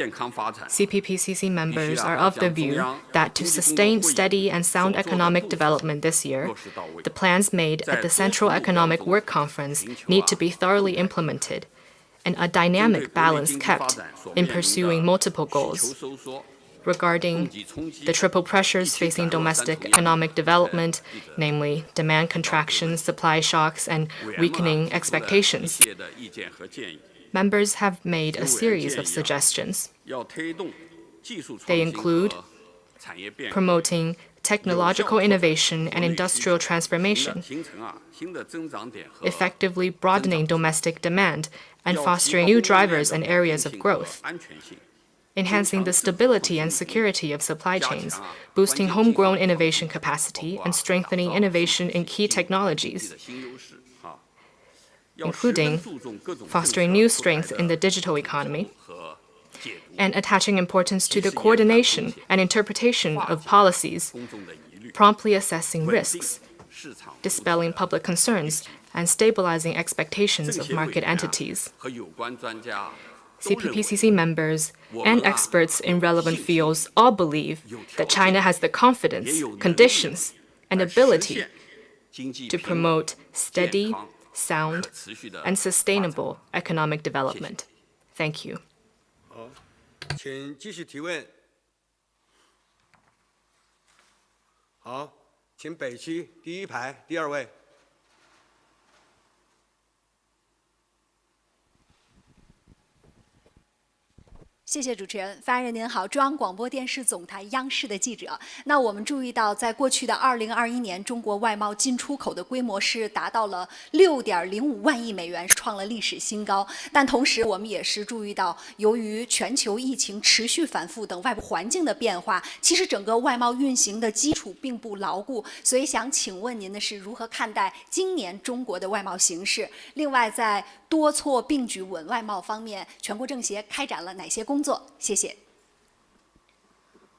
CPPCC members are of the view that to sustain steady and sound economic development this year, the plans made at the Central Economic Work Conference need to be thoroughly implemented, and a dynamic balance kept in pursuing multiple goals. Regarding the triple pressures facing domestic economic development, namely demand contraction, supply shocks, and weakening expectations, members have made a series of suggestions. They include promoting technological innovation and industrial transformation, effectively broadening domestic demand and fostering new drivers and areas of growth, enhancing the stability and security of supply chains, boosting homegrown innovation capacity, and strengthening innovation in key technologies, including fostering new strength in the digital economy, and attaching importance to the coordination and interpretation of policies, promptly assessing risks, dispelling public concerns, and stabilizing expectations of market entities. CPPCC members and experts in relevant fields all believe that China has the confidence, conditions, and ability to promote steady, sound, and sustainable economic development. Thank you. 请继续提问。好，请北区第一排第2位。谢谢主持人，发言人您好，中央广播电视总台央视的记者。那我们注意到，在过去的2021年，中国外贸进出口的规模是达到了6.05万亿美元，创了历史新高。但同时，我们也是注意到，由于全球疫情持续反复等外部环境的变化，其实整个外贸运行的基础并不牢固。所以想请问您的是，如何看待今年中国的外贸形势？另外，在多措并举稳外贸方面，全国政协开展了哪些工作？谢谢。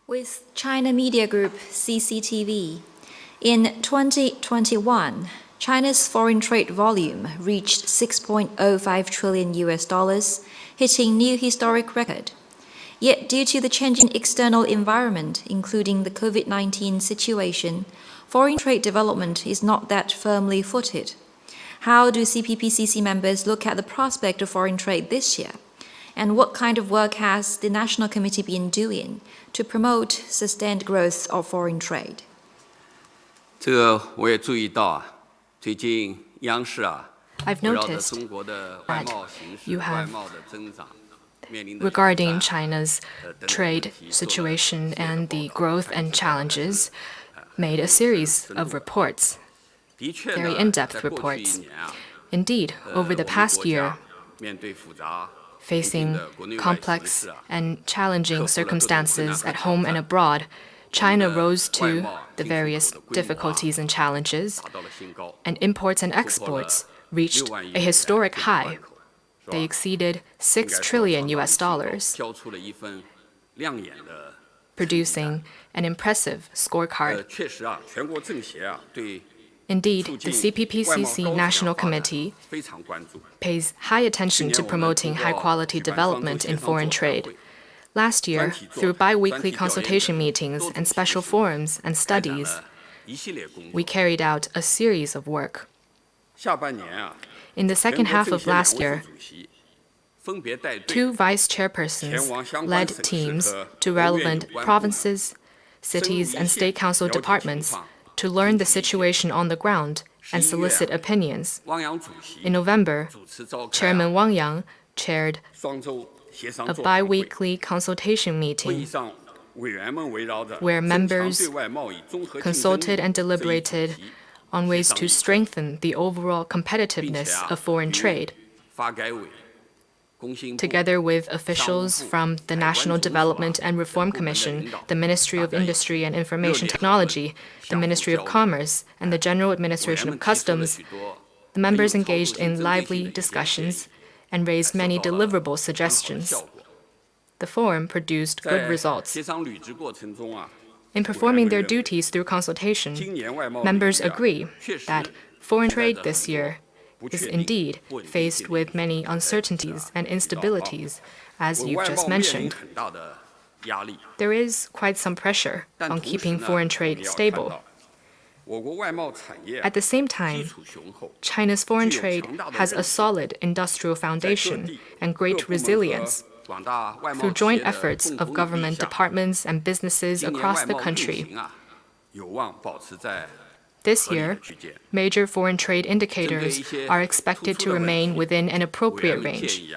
With China Media Group CCTV, in 2021, China's foreign trade volume reached $6.05 trillion, hitting new historic record. Yet, due to the changing external environment, including the COVID-19 situation, foreign trade development is not that firmly footed. How do CPPCC members look at the prospect of foreign trade this year? And what kind of work has the National Committee been doing to promote sustained growth of foreign trade? 这个我也注意到啊，最近央视啊， I've 围绕着 noticed 中国的外贸形势、 you have 外贸的增长，面临的 regarding 挑战 China's trade situation and the growth and challenges, made a series of reports, 的确 very 呢， in-depth 在过去一 reports. 年啊， Indeed, over the 我们 past 国家 year, 面对复杂 facing complex and challenging circumstances at home and abroad, China rose to the various difficulties and challenges, 达到了新高， and imports and exports reached a historic high. They exceeded $6 trillion, 交出了一份亮眼的。 producing an impressive scorecard. 确实啊，全国政协啊对 Indeed, the CPPCC National Committee 非常关注。 pays high attention to promoting high-quality development in foreign trade. Last year, through bi-weekly consultation meetings and special forums and studies, 一系列工作。 we carried out a series of work. 下半年啊， In the second half of last year, 主席分别带队 two vice chairpersons led teams to relevant provinces, cities, and state council departments to learn the situation on the ground and solicit opinions. 汪洋主席 In November, 主持召开 Chairman Wang Yang chaired 双周协商 a 座谈会 bi-weekly consultation 会议 meeting 上，委员们围绕着 where 增强 members 对外贸易综合竞争力 consulted and 这一主 deliberated 题 on ways to strengthen the overall competitiveness of foreign trade, 发改委、工信部 together with officials from the National Development and Reform Commission, the Ministry of Industry and Information Technology, the Ministry of Commerce, and the General Administration of Customs. The members engaged in lively discussions and raised many deliverable suggestions. The forum produced good 在 results. 协商履职过程中啊， In performing their duties through consultation, 今年外贸 members 履历啊 agree 确实 that foreign trade this year is indeed faced with many uncertainties and instabilities, as you've just mentioned. There is quite some pressure on keeping foreign trade stable. At the same time, China's foreign trade has a solid industrial foundation and great resilience. Through joint efforts of government departments and businesses across the country, this year, major foreign trade indicators are expected to remain within an appropriate range.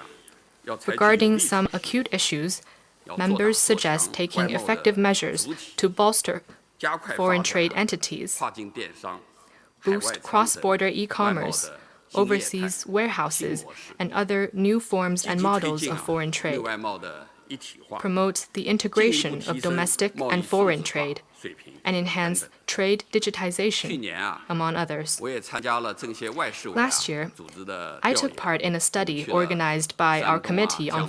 Regarding some acute issues, members suggest taking effective measures to bolster foreign trade entities, boost cross-border e-commerce, overseas warehouses, and other new forms and models of foreign trade, promote the integration of domestic and foreign trade, and enhance trade digitization, among others. Last year, I took part in a study organized by our Committee on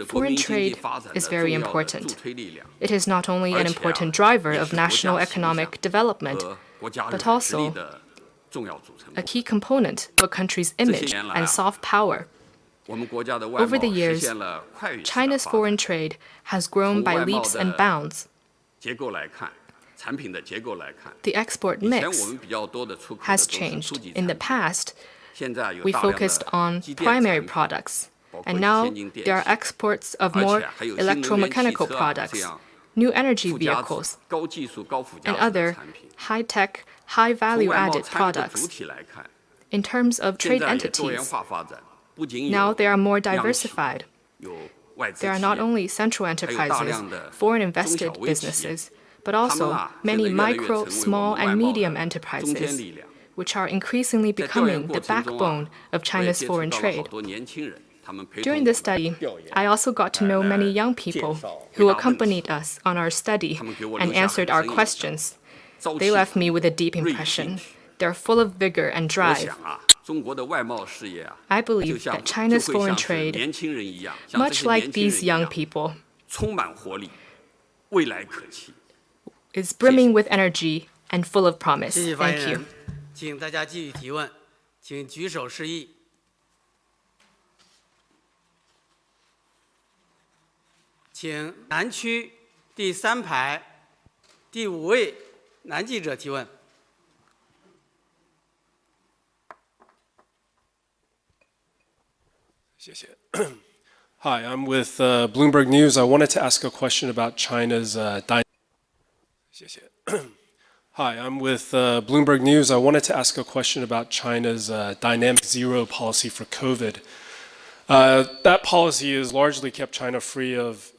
Foreign trade is very important. It is not only an important driver of national economic development, but also a key component of a country's image and soft power. Over the years, China's foreign trade has grown by leaps and bounds. The export mix has changed. In the past, we focused on primary products, and now there are exports of more electromechanical products, new energy vehicles, and other high-tech, high-value-added products. In terms of trade entities, now they are more diversified. There are not only central enterprises, foreign invested businesses, but also many micro, small, and medium enterprises, which are increasingly becoming the backbone of China's foreign trade. During this study, I also got to know many young people who accompanied us on our study and answered our questions. They left me with a deep impression. They're full of vigor and drive. I believe that China's foreign trade, much like these young people, is brimming with energy and full of promise. Thank you. 请大家继续提问，请举手示意。请南区第3排第5位男记者提问。谢谢。Hi, I'm with Bloomberg News. I wanted to ask a question about China's Hi, I'm with Bloomberg News. I wanted to ask a question about China's dynamic zero policy for COVID. That policy has largely kept China free of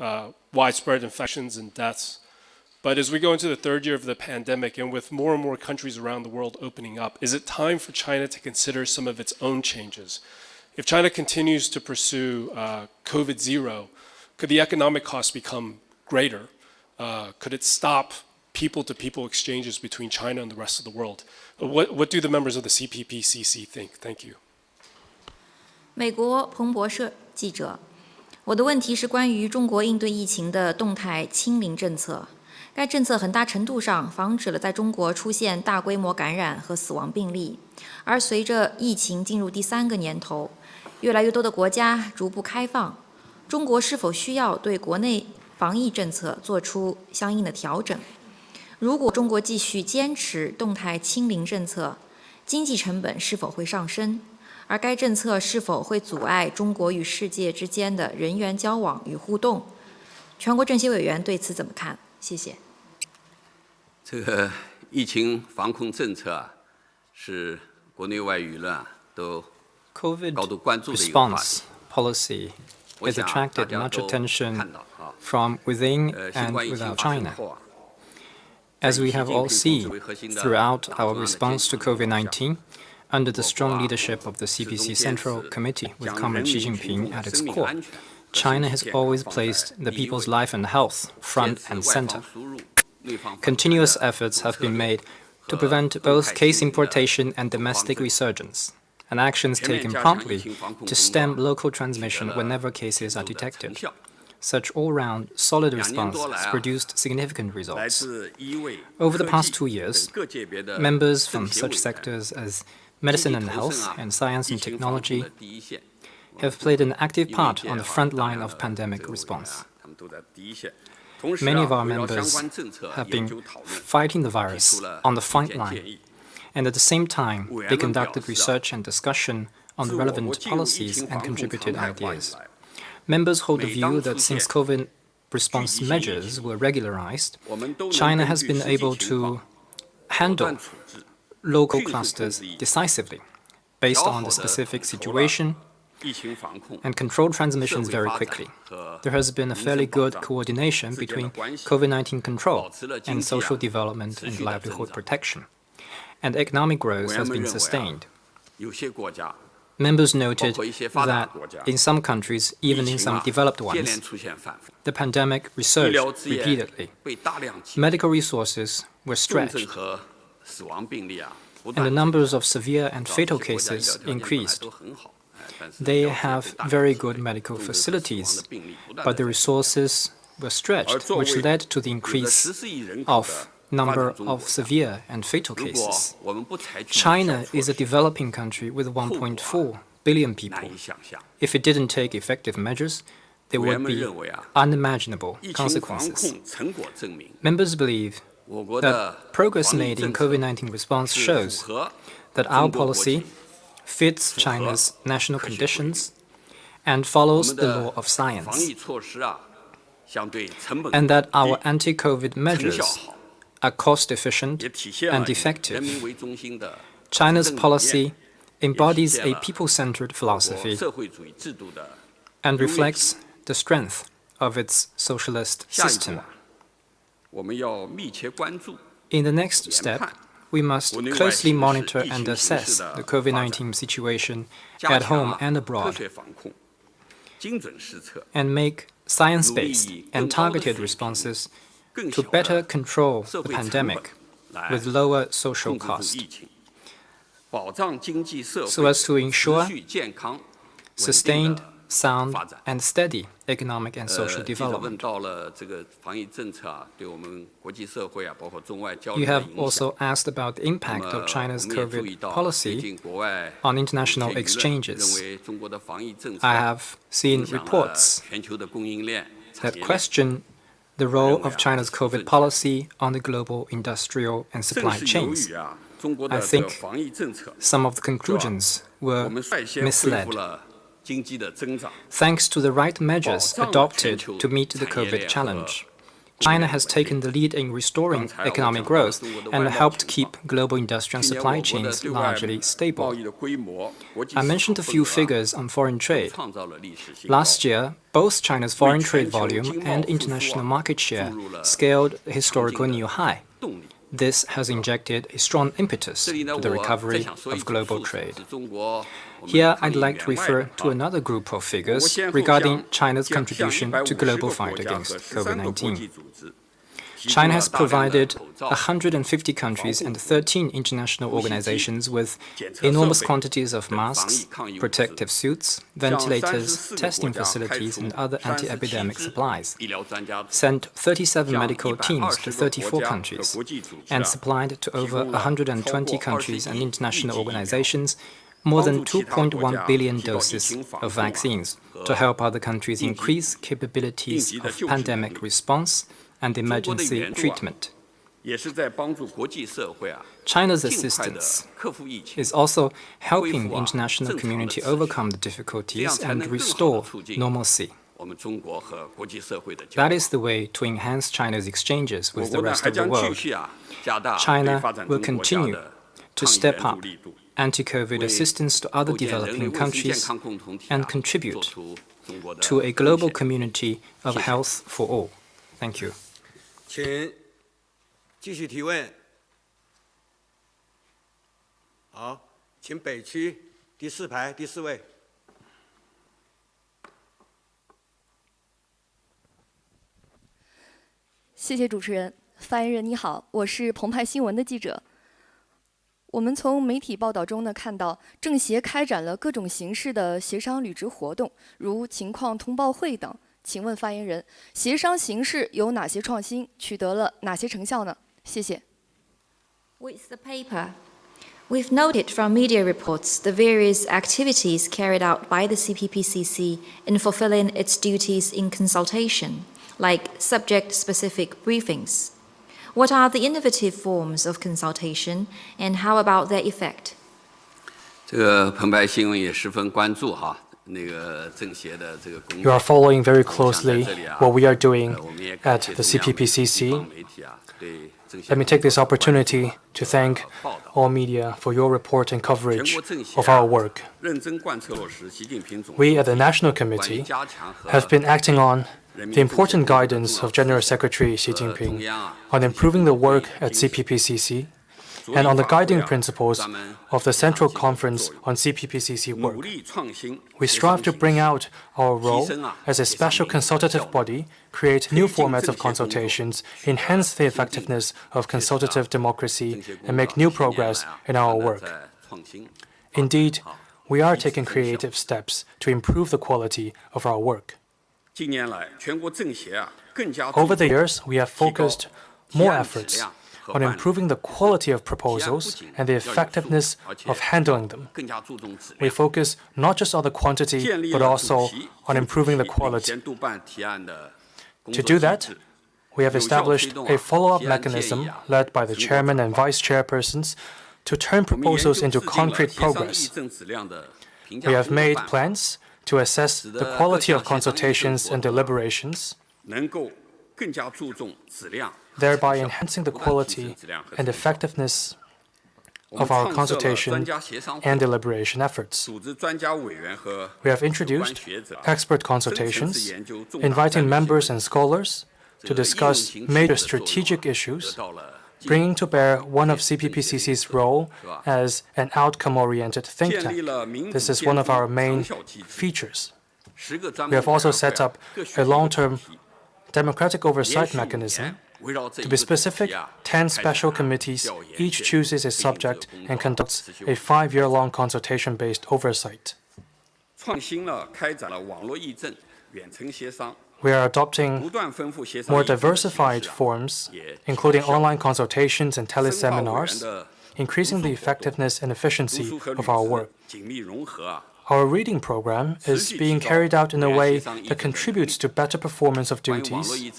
widespread infections and deaths. But as we go into the third year of the pandemic and with more and more countries around the world opening up, is it time for China to consider some of its own changes? If China continues to pursue COVID zero, could the economic costs become greater? Could it stop people-to-people exchanges between China and the rest of the world? What do the members of the CPPCC think? Thank you. 美国彭博社记者，我的问题是关于中国应对疫情的动态清零政策。该政策很大程度上防止了在中国出现大规模感染和死亡病例，而随着疫情进入第3个年头，越来越多的国家逐步开放，中国是否需要对国内防疫政策做出相应的调整？如果中国继续坚持动态清零政策，经济成本是否会上升？而该政策是否会阻碍中国与世界之间的人员交往与互动？全国政协委员对此怎么看？谢谢。这个疫情防控政策啊，是国内外舆论都高度关注的一个话题。 policy has attracted much attention from within and without China. As we have all seen throughout our response to COVID-19, under the strong leadership of the CPC Central Committee with Comrade Xi Jinping at its core, China has always placed the people's life and health front and center. Continuous efforts have been made to prevent both case importation and domestic resurgence. and actions taken promptly to stem local transmission whenever cases are detected. Such all-round solid response has produced significant results. Over the past 2 years, members from such sectors as medicine and health and science and technology have played an active part on the front line of pandemic response. Many of our members have been fighting the virus on the front line, and at the same time, they conducted research and discussion on the relevant policies and contributed ideas. Members hold the view that since COVID response measures were regularized, China has been able to handle local clusters decisively, based on the specific situation, and control transmissions very quickly. There has been a fairly good coordination between COVID-19 control and social development and livelihood protection, and economic growth has been sustained. Members noted that in some countries, even in some developed ones, the pandemic resurged repeatedly. Medical resources were stretched, and the numbers of severe and fatal cases increased. They have very good medical facilities, but the resources were stretched, which led to the increase of number of severe and fatal cases. China is a developing country with 1.4 billion people. If it didn't take effective measures, there would be unimaginable consequences. Members believe that progress made in COVID-19 response shows that our policy fits China's national conditions and follows the law of science, and that our anti-COVID measures are cost-efficient and effective. China's policy embodies a people-centered philosophy and reflects the strength of its socialist system. In the next step, we must closely monitor and assess the COVID-19 situation at home and abroad, and make science-based and targeted responses to better control the pandemic with lower social cost, so as to ensure sustained, sound, and steady economic and social development. You have also asked about the impact of China's COVID policy on international exchanges. I have seen reports that question the role of China's COVID policy on the global industrial and supply chains. I think some of the conclusions were misled. Thanks to the right measures adopted to meet the COVID challenge, China has taken the lead in restoring economic growth and helped keep global industrial and supply chains largely stable. I mentioned a few figures on foreign trade. Last year, both China's foreign trade volume and international market share scaled a historical new high. This has injected a strong impetus to the recovery of global trade. Here, I'd like to refer to another group of figures regarding China's contribution to global fight against COVID-19. China has provided 150 countries and 13 international organizations with enormous quantities of masks, protective suits, ventilators, testing facilities, and other anti-epidemic supplies, sent 37 medical teams to 34 countries, and supplied to over 120 countries and international organizations more than 2.1 billion doses of vaccines to help other countries increase capabilities of pandemic response and emergency treatment. China's assistance is also helping the international community overcome the difficulties and restore normalcy. That is the way to enhance China's exchanges with the rest of the world. China will continue to step up anti-COVID assistance to other developing countries and contribute to a global community of health for all. Thank you. 请继续提问。好，请北区第4排第4位。谢谢主持人，发言人你好，我是澎湃新闻的记者。我们从媒体报道中呢看到，政协开展了各种形式的协商履职活动，如情况通报会等。请问发言人，协商形式有哪些创新，取得了哪些成效呢？谢谢。With the paper, we've noted from media reports the various activities carried out by the CPPCC in fulfilling its duties in consultation, like subject-specific briefings. What are the innovative forms of consultation, and how about their effect? 这个澎湃新闻也十分关注哈。You are following very closely what we are doing at the CPPCC. Let me take this opportunity to thank all media for your report and coverage of our work. We at the National Committee have been acting on the important guidance of General Secretary Xi Jinping on improving the work at CPPCC and on the guiding principles of the Central Conference on CPPCC work. We strive to bring out our role as a special consultative body, create new formats of consultations, enhance the effectiveness of consultative democracy, and make new progress in our work. Indeed, we are taking creative steps to improve the quality of our work. Over the years, we have focused more efforts on improving the quality of proposals and the effectiveness of handling them. We focus not just on the quantity, but also on improving the quality. To do that, we have established a follow-up mechanism led by the chairman and vice chairpersons to turn proposals into concrete progress. We have made plans to assess the quality of consultations and deliberations, thereby enhancing the quality and effectiveness of our consultation and deliberation efforts. We have introduced expert consultations, inviting members and scholars to discuss major strategic issues, bringing to bear one of CPPCC's role as an outcome-oriented think tank. This is one of our main features. We have also set up a long-term democratic oversight mechanism. To be specific, 10 special committees each chooses a subject and conducts a 5-year-long consultation-based oversight. We are adopting more diversified forms, including online consultations and teleseminars, increasing the effectiveness and efficiency of our work. Our reading program is being carried out in a way that contributes to better performance of duties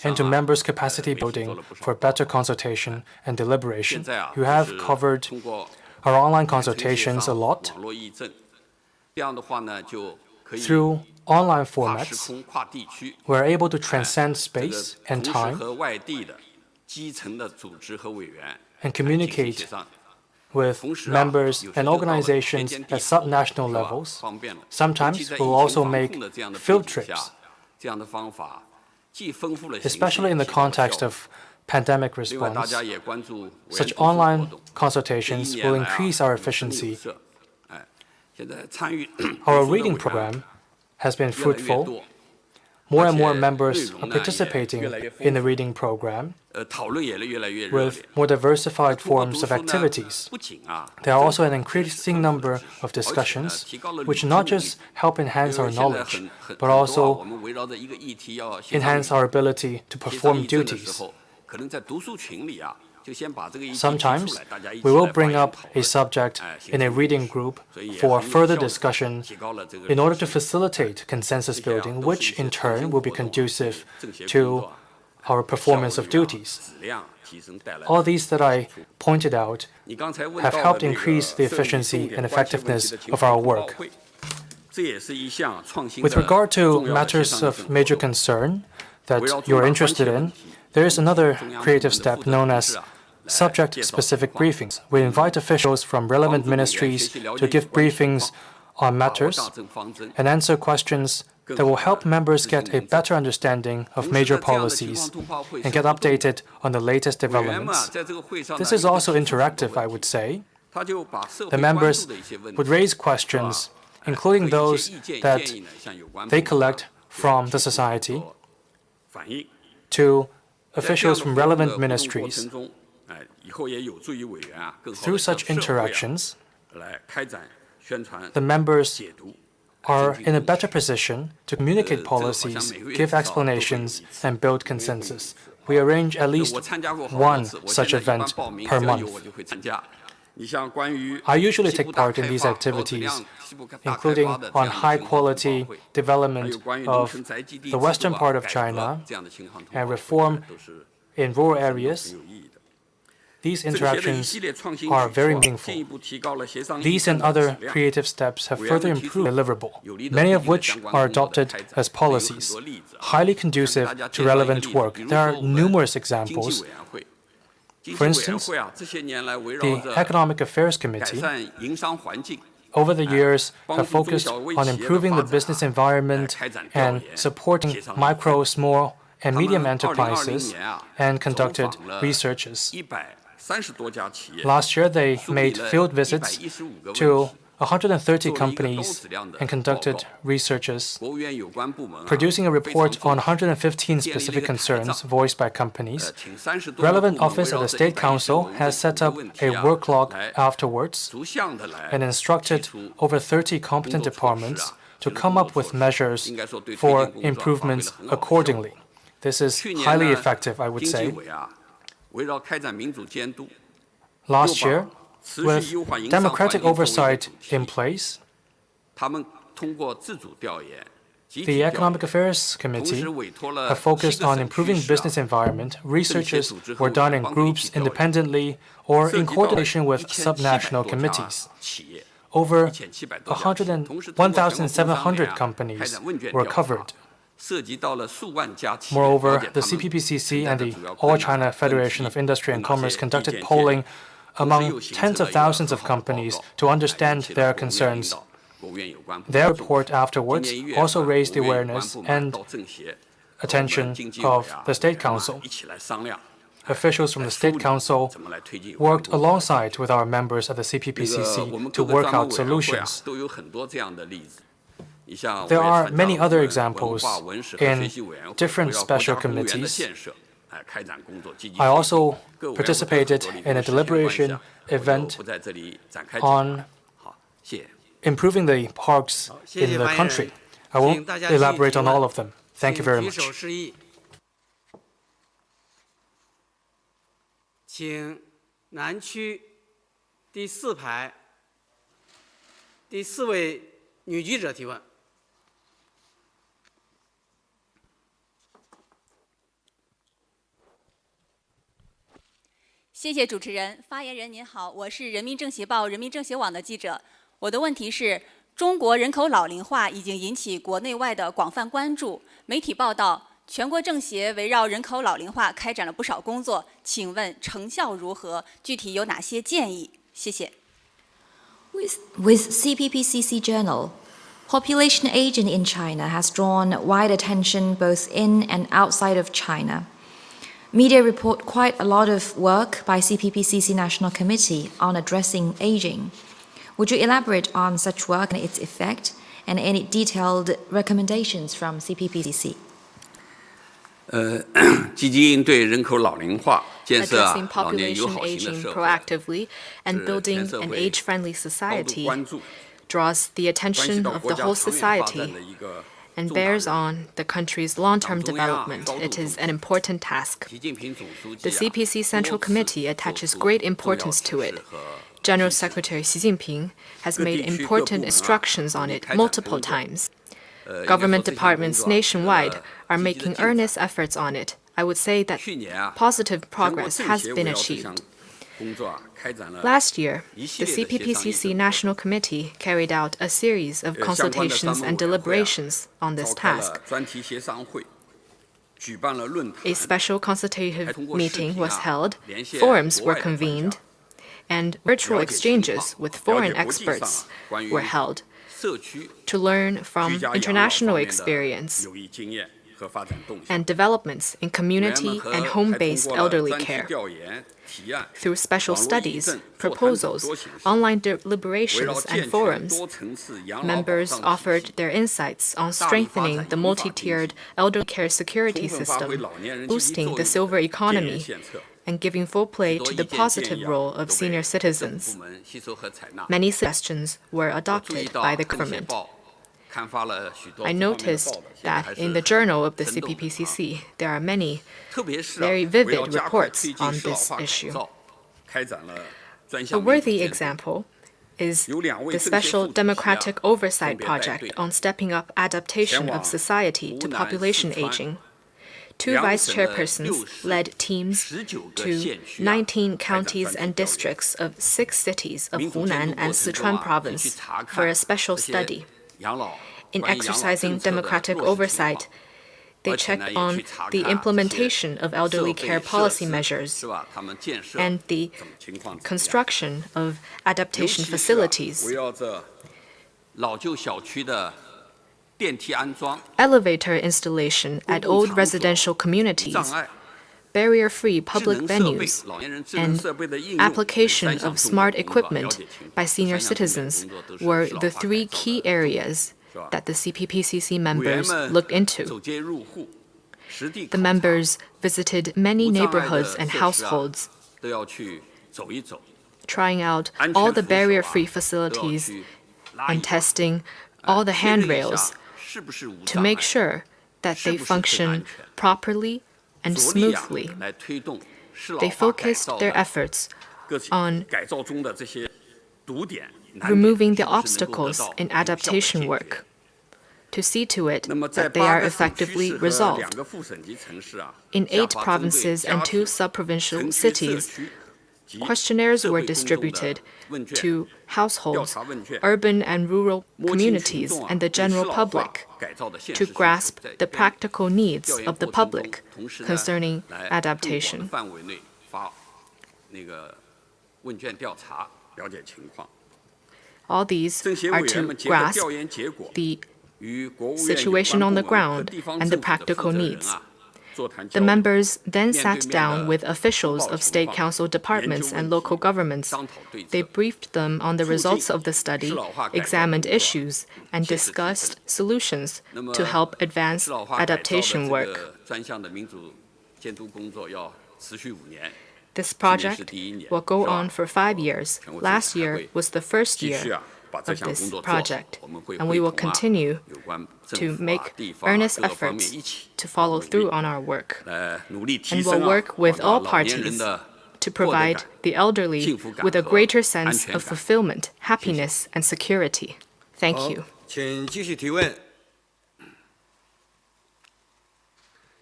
and to members' capacity building for better consultation and deliberation. You have covered our online consultations a lot. Through online formats, we are able to transcend space and time and communicate with members and organizations at subnational levels. Sometimes we will also make field trips, especially in the context of pandemic response. Such online consultations will increase our efficiency. Our reading program has been fruitful. More and more members are participating in the reading program with more diversified forms of activities. There are also an increasing number of discussions which not just help enhance our knowledge, but also enhance our ability to perform duties. Sometimes we will bring up a subject in a reading group for further discussion in order to facilitate consensus building, which in turn will be conducive to our performance of duties. All these that I pointed out have helped increase the efficiency and effectiveness of our work. With regard to matters of major concern that you're interested in, there is another creative step known as subject-specific briefings. We invite officials from relevant ministries to give briefings on matters and answer questions that will help members get a better understanding of major policies and get updated on the latest developments. This is also interactive, I would say. The members would raise questions, including those that they collect from the society, to officials from relevant ministries. Through such interactions, the members are in a better position to communicate policies, give explanations, and build consensus. We arrange at least one such event per month. I usually take part in these activities, including on high-quality development of the western part of China and reform in rural areas. These interactions are very meaningful. These and other creative steps have further improved the deliverable, many of which are adopted as policies, highly conducive to relevant work. There are numerous examples. For instance, the Economic Affairs Committee over the years have focused on improving the business environment and supporting micro, small, and medium enterprises and conducted researches. Last year, they made field visits to 130 companies and conducted researches, producing a report on 115 specific concerns voiced by companies. Relevant office of the State Council has set up a work log afterwards and instructed over 30 competent departments to come up with measures for improvements accordingly. This is highly effective, I would say. Last year, with democratic oversight in place, the Economic Affairs Committee have focused on improving business environment. Researches were done in groups independently or in coordination with subnational committees. Over 1,700 companies were covered. Moreover, the CPPCC and the All China Federation of Industry and Commerce conducted polling among tens of thousands of companies to understand their concerns. Their report afterwards also raised the awareness and attention of the State Council. Officials from the State Council worked alongside with our members at the CPPCC to work out solutions. There are many other examples in different special committees. I also participated in a deliberation event on improving the parks in the country. I won't elaborate on all of them. Thank you very much. 请南区第4排第4位女记者提问。谢谢主持人。发言人您好，我是人民政协报、人民政协网的记者。我的问题是：中国人口老龄化已经引起国内外的广泛关注。媒体报道，全国政协围绕人口老龄化开展了不少工作，请问成效如何？具体有哪些建议？谢谢。With CPPCC Journal, population aging in China has drawn wide attention both in and outside of China. Media report quite a lot of work by CPPCC National Committee on addressing aging. Would you elaborate on such work and its effect, and any detailed recommendations from CPPCC? 积极应对人口老龄化，建设 Addressing 老年友 population 好型的 aging 社会， proactively and building an age-friendly society draws the attention of the whole society and bears on the country's long-term development. It is an important task. The CPC Central Committee attaches great importance to it. General Secretary Xi Jinping has made important instructions on it multiple times. Government departments nationwide are making earnest efforts on it. I would say that positive progress has been achieved. Last year, the CPPCC National Committee carried out a series of consultations and deliberations on this task. A special consultative meeting was held, forums were convened, and virtual exchanges with foreign experts were held to learn from international experience and developments in community and home-based elderly care. Through special studies, proposals, online deliberations, and forums, members offered their insights on strengthening the multi-tiered elderly care security system, boosting the silver economy, and giving full play to the positive role of senior citizens. Many suggestions were adopted by the government. I noticed that in the journal of the CPPCC, there are many very vivid reports on this issue. A worthy example is the Special Democratic Oversight Project on stepping up adaptation of society to population aging. 2 vice chairpersons led teams to 19 counties and districts of 6 cities of Hunan and Sichuan province for a special study. In exercising democratic oversight, they checked on the implementation of elderly care policy measures and the construction of adaptation facilities. Elevator installation at old residential communities, barrier-free public venues, and application of smart equipment by senior citizens were the 3 key areas that the CPPCC members looked into. The members visited many neighborhoods and households, trying out all the barrier-free facilities and testing all the handrails to make sure that they function properly and smoothly. They focused their efforts on removing the obstacles in adaptation work to see to it that they are effectively resolved. In 8 provinces and 2 sub-provincial cities, questionnaires were distributed to households, urban and rural communities, and the general public to grasp the practical needs of the public concerning adaptation. All these are to grasp the situation on the ground and the practical needs. The members then sat down with officials of state council departments and local governments. They briefed them on the results of the study, examined issues, and discussed solutions to help advance adaptation work. This project will go on for 5 years. Last year was the first year of this project, and we will continue to make earnest efforts to follow through on our work. And will work with all parties to provide the elderly with a greater sense of fulfillment, happiness, and security. Thank you. 请继续提问。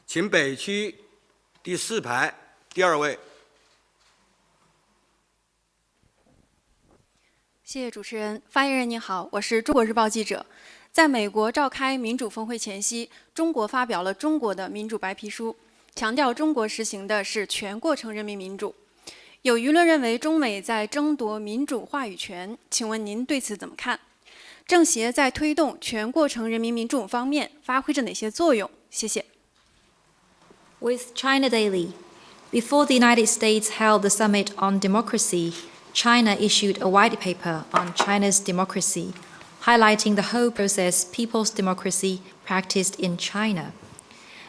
请北区第4排第2位。谢谢主持人。发言人您好，我是中国日报记者。在美国召开民主峰会前夕，中国发表了中国的民主白皮书，强调中国实行的是全过程人民民主。有舆论认为中美在争夺民主话语权，请问您对此怎么看？政协在推动全过程人民民主方面发挥着哪些作用？谢谢。With China Daily, before the United States held the summit on democracy, China issued a white paper on China's democracy, highlighting the whole process people's democracy practiced in China.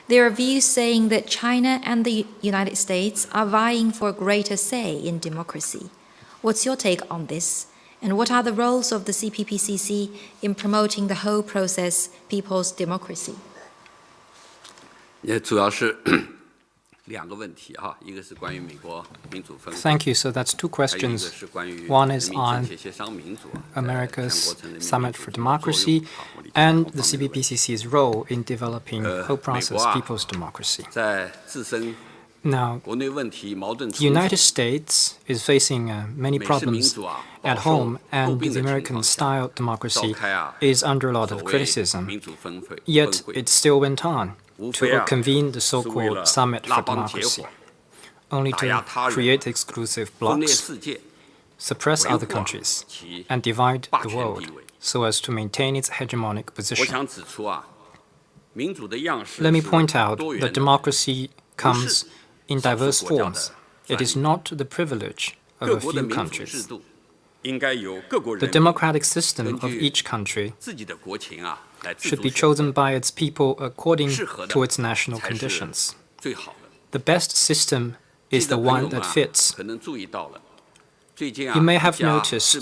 There are views saying that China and the United States are vying for a greater say in democracy. What's your take on this? And what are the roles of the CPPCC in promoting the whole process people's democracy? 也主要是2个问题哈，一个是关于美国民主峰会。 Thank you. So that's 2 questions. One is on America's Summit for Democracy and the CPPCC's role in developing whole process people's democracy. 在自身 Now, 国内问题矛盾 the United States is facing many problems at home, and the American-style democracy is under a lot of criticism. Yet, it still went on to convene the so-called Summit for Democracy, only to create exclusive blocs, suppress other countries, and divide the world so as to maintain its hegemonic position. Let me point out that democracy comes in diverse forms. It is not the privilege of a few countries. The democratic system of each country should be chosen by its people according to its national conditions. The best system is the one that fits. You may have noticed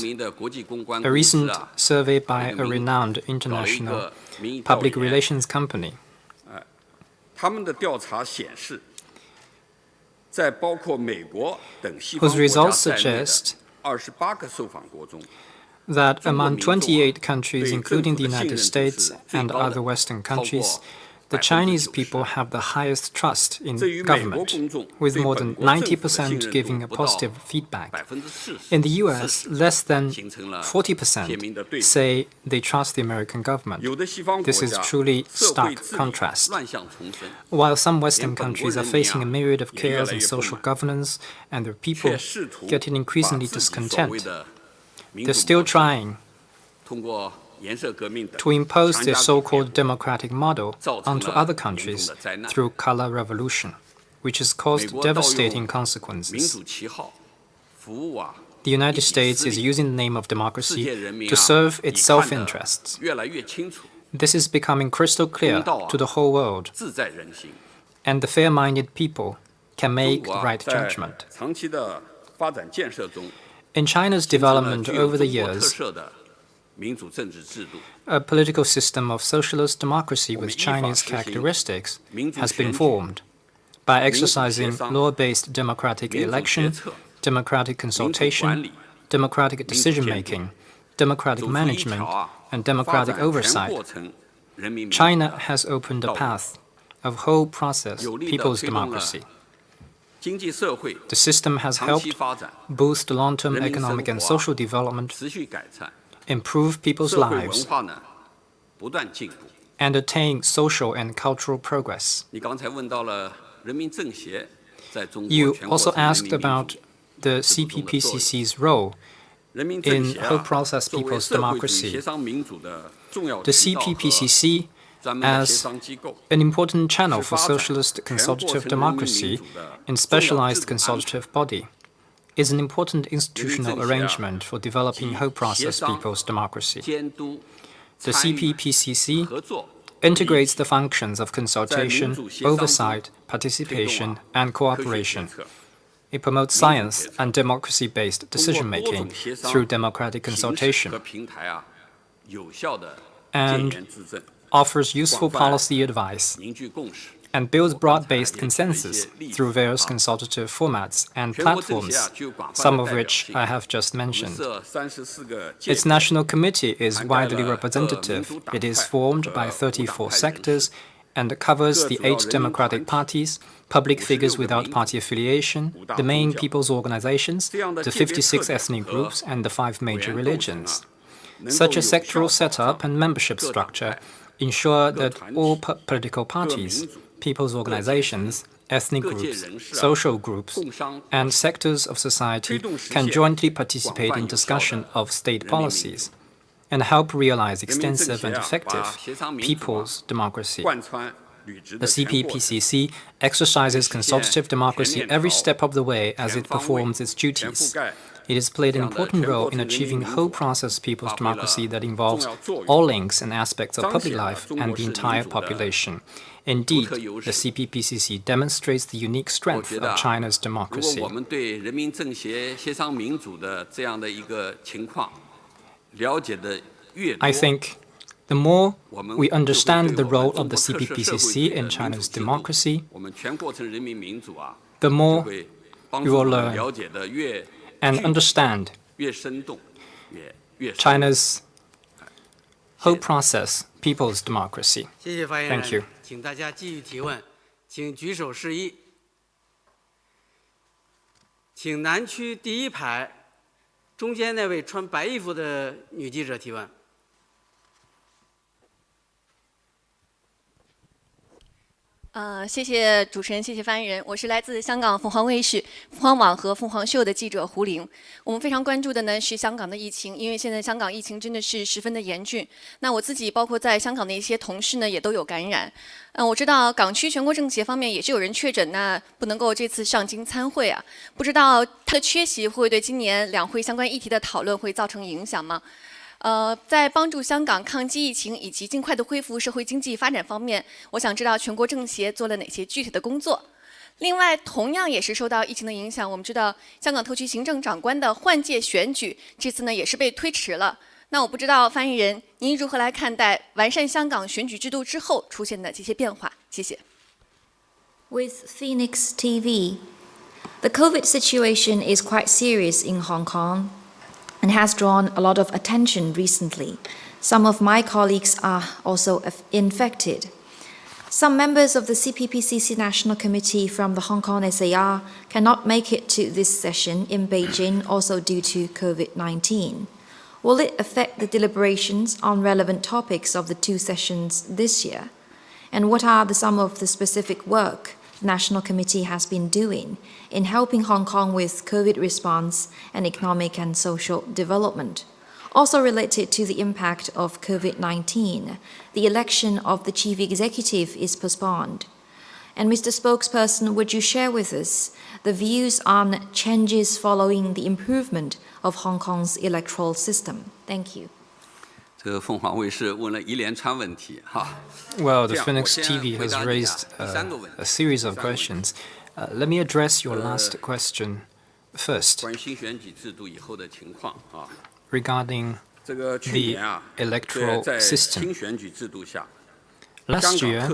a recent survey by a renowned international public relations company. Whose results suggest that among 28 countries, including the United States and other Western countries, the Chinese people have the highest trust in government, with more than 90% giving a positive feedback. In the US, less than 40% say they trust the American government. This is truly stark contrast. While some Western countries are facing a myriad of chaos in social governance and their people getting increasingly discontent, they're still trying to impose their so-called democratic model onto other countries through color revolution, which has caused devastating consequences. The United States is using the name of democracy to serve its self-interests. This is becoming crystal clear to the whole world, and the fair-minded people can make the right judgment. In China's development over the years, a political system of socialist democracy with Chinese characteristics has been formed by exercising law-based democratic election, democratic consultation, democratic decision-making, democratic management, and democratic oversight. China has opened a path of whole process people's democracy. The system has helped boost long-term economic and social development, improve people's lives, and attain social and cultural progress. You also asked about the CPPCC's role in whole process people's democracy. The CPPCC, as an important channel for socialist consultative democracy and specialized consultative body, is an important institutional arrangement for developing whole process people's democracy. The CPPCC integrates the functions of consultation, oversight, participation, and cooperation. It promotes science and democracy-based decision-making through democratic consultation, and offers useful policy advice, and builds broad-based consensus through various consultative formats and platforms, some of which I have just mentioned. Its National Committee is widely representative. It is formed by 34 sectors and covers the 8 democratic parties, public figures without party affiliation, the main people's organizations, the 56 ethnic groups, and the 5 major religions. Such a sectoral setup and membership structure ensure that all political parties, people's organizations, ethnic groups, social groups, and sectors of society can jointly participate in discussion of state policies and help realize extensive and effective people's democracy. The CPPCC exercises consultative democracy every step of the way as it performs its duties. It has played an important role in achieving whole process people's democracy that involves all links and aspects of public life and the entire population. Indeed, the CPPCC demonstrates the unique strength of China's democracy. I think the more we understand the role of the CPPCC in China's democracy, the more we will learn and understand China's whole process people's democracy. Thank you. 请大家继续提问，请举手示意。请南区第一排中间那位穿白衣服的女记者提问。谢谢主持人，谢谢发言人。我是来自香港凤凰卫视、凤凰网和凤凰秀的记者胡玲。我们非常关注的呢是香港的疫情，因为现在香港疫情真的是十分的严峻。那我自己包括在香港的一些同事呢也都有感染。我知道港区全国政协方面也是有人确诊，那不能够这次上京参会啊。不知道他的缺席会对今年两会相关议题的讨论会造成影响吗？在帮助香港抗击疫情以及尽快的恢复社会经济发展方面，我想知道全国政协做了哪些具体的工作。另外，同样也是受到疫情的影响，我们知道香港特区行政长官的换届选举这次呢也是被推迟了。那我不知道发言人您如何来看待完善香港选举制度之后出现的这些变化？谢谢。With Phoenix TV, the COVID situation is quite serious in Hong Kong and has drawn a lot of attention recently. Some of my colleagues are also infected. Some members of the CPPCC National Committee from the Hong Kong SAR cannot make it to this session in Beijing also due to COVID-19. Will it affect the deliberations on relevant topics of the two sessions this year? And what are some of the specific work the National Committee has been doing in helping Hong Kong with COVID response and economic and social development? Also related to the impact of COVID-19, the election of the chief executive is postponed. And Mr. Spokesperson, would you share with us the views on changes following the improvement of Hong Kong's electoral system? Thank you. Well, the Phoenix TV has raised a series of questions. Let me address your last question first. Regarding the electoral system. Last year,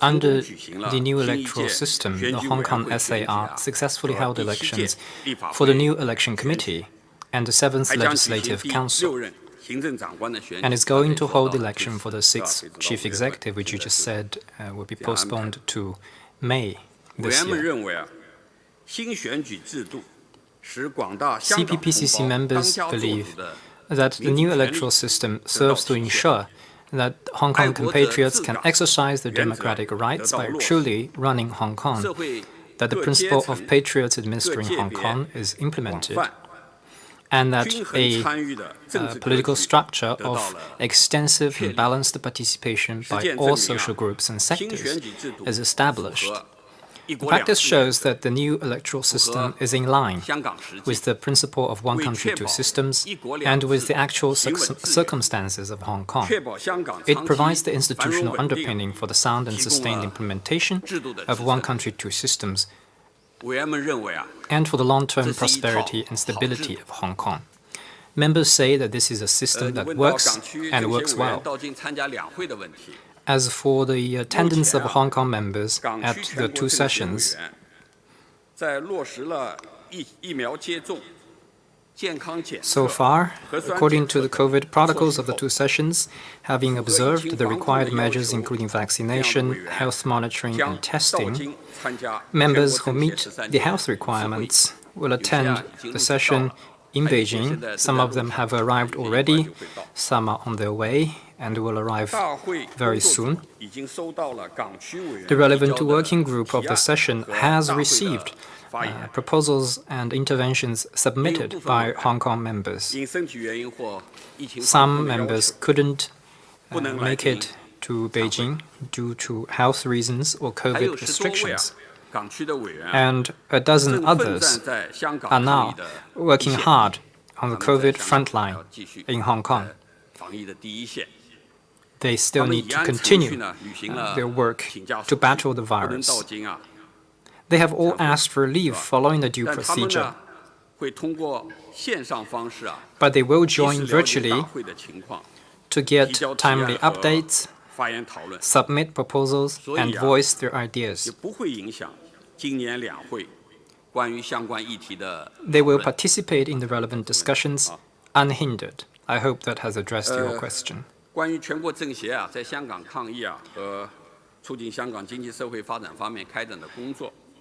under the new electoral system, the Hong Kong SAR successfully held elections for the new election committee and the 7th Legislative Council, and is going to hold election for the 6th chief executive, which you just said will be postponed to May this year. CPPCC members believe that the new electoral system serves to ensure that Hong Kong compatriots can exercise their democratic rights by truly running Hong Kong, that the principle of patriots administering Hong Kong is implemented, and that a political structure of extensive and balanced participation by all social groups and sectors is established. The practice shows that the new electoral system is in line with the principle of one country, two systems, and with the actual circumstances of Hong Kong. It provides the institutional underpinning for the sound and sustained implementation of one country, two systems, and for the long-term prosperity and stability of Hong Kong. Members say that this is a system that works and works well. As for the attendance of Hong Kong members at the two sessions, so far, according to the COVID protocols of the two sessions, having observed the required measures including vaccination, health monitoring and testing, members who meet the health requirements will attend the session in Beijing. Some of them have arrived already, some are on their way and will arrive very soon. The relevant working group of the session has received proposals and interventions submitted by Hong Kong members. Some members couldn't make it to Beijing due to health reasons or COVID restrictions. And a dozen others are now working hard on the COVID frontline in Hong Kong. They still need to continue their work to battle the virus. They have all asked for leave following the due procedure, but they will join virtually to get timely updates, submit proposals, and voice their ideas. They will participate in the relevant discussions unhindered. I hope that has addressed your question.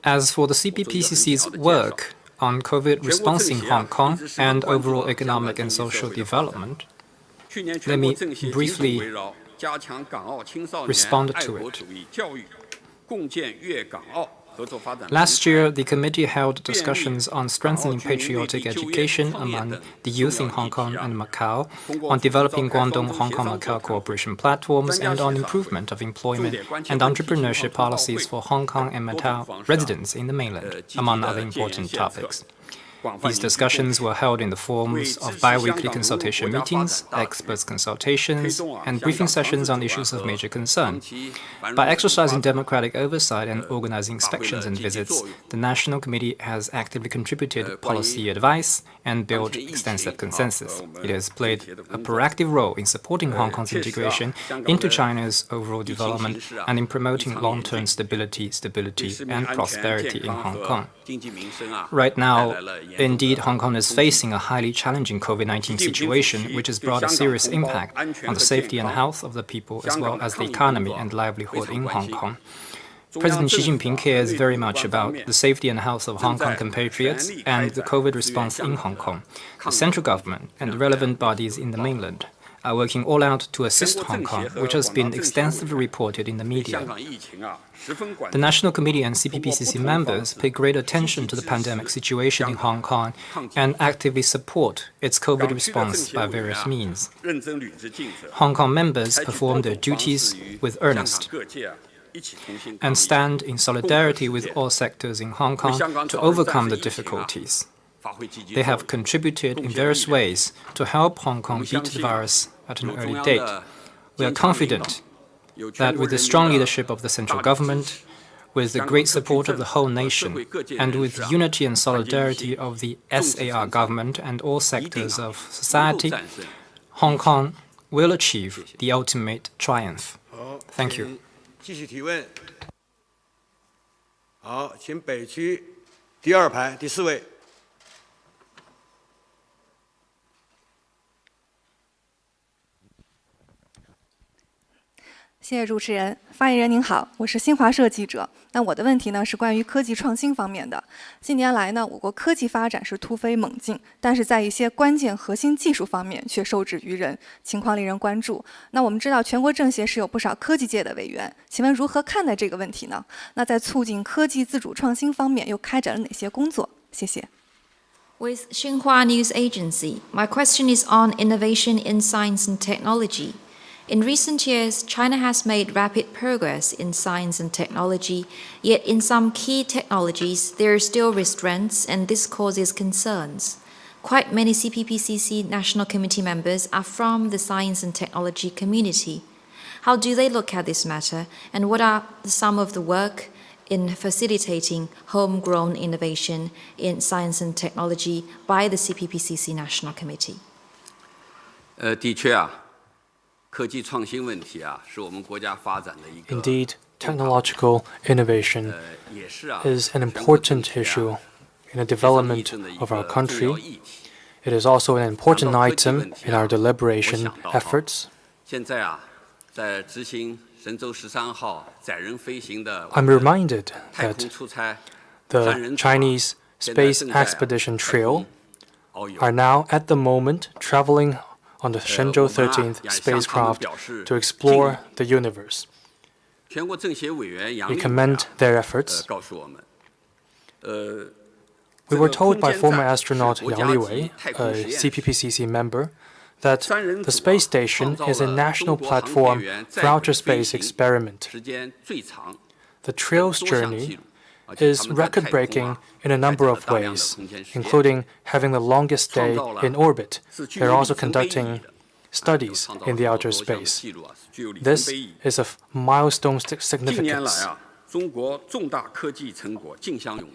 As for the CPPCC's work on COVID response in Hong Kong and overall economic and social development, let me briefly respond to it. Last year, the committee held discussions on strengthening patriotic education among the youth in Hong Kong and Macau, on developing Guangdong-Hong Kong-Macau cooperation platforms, and on improvement of employment and entrepreneurship policies for Hong Kong and Macau residents in the mainland, among other important topics. These discussions were held in the forms of bi-weekly consultation meetings, experts consultations, and briefing sessions on issues of major concern. By exercising democratic oversight and organizing inspections and visits, the National Committee has actively contributed policy advice and built extensive consensus. It has played a proactive role in supporting Hong Kong's integration into China's overall development and in promoting long-term stability and prosperity in Hong Kong. Right now, indeed, Hong Kong is facing a highly challenging COVID-19 situation, which has brought a serious impact on the safety and health of the people as well as the economy and livelihood in Hong Kong. President Xi Jinping cares very much about the safety and health of Hong Kong compatriots and the COVID response in Hong Kong. The central government and relevant bodies in the mainland are working all out to assist Hong Kong, which has been extensively reported in the media. The National Committee and CPPCC members pay great attention to the pandemic situation in Hong Kong and actively support its COVID response by various means. Hong Kong members perform their duties with earnest and stand in solidarity with all sectors in Hong Kong to overcome the difficulties. They have contributed in various ways to help Hong Kong beat the virus at an early date. We are confident that with the strong leadership of the central government, with the great support of the whole nation, and with the unity and solidarity of the SAR government and all sectors of society, Hong Kong will achieve the ultimate triumph. Thank you. 继续提问。好，请北区第2排第4位。谢谢主持人。发言人您好，我是新华社记者。那我的问题呢是关于科技创新方面的。近年来呢，我国科技发展是突飞猛进，但是在一些关键核心技术方面却受制于人，情况令人关注。那我们知道全国政协是有不少科技界的委员，请问如何看待这个问题呢？那在促进科技自主创新方面又开展了哪些工作？谢谢。With Xinhua News Agency, my question is on innovation in science and technology. In recent years, China has made rapid progress in science and technology, yet in some key technologies, there are still restraints, and this causes concerns. Quite many CPPCC National Committee members are from the science and technology community. How do they look at this matter, and what are some of the work in facilitating homegrown innovation in science and technology by the CPPCC National Committee? 的确啊。 科技创新问题啊，是我们国家发展的一个 Indeed, technological innovation is an important issue in the development of our country. It is also an important item in our deliberation efforts. 现在啊，在执行神舟13号载人飞行的 I'm reminded 太 that 空出差 the Chinese space expedition trio are now at the moment traveling on the Shenzhou 13th spacecraft to explore the universe. We commend their efforts. We were told by former astronaut Yang Liwei, a CPPCC member, that the space station is a national platform for outer space experiment. The trio's journey is record-breaking in a number of ways, including having the longest day in orbit. They're also conducting studies in the outer space. This is of milestone significance.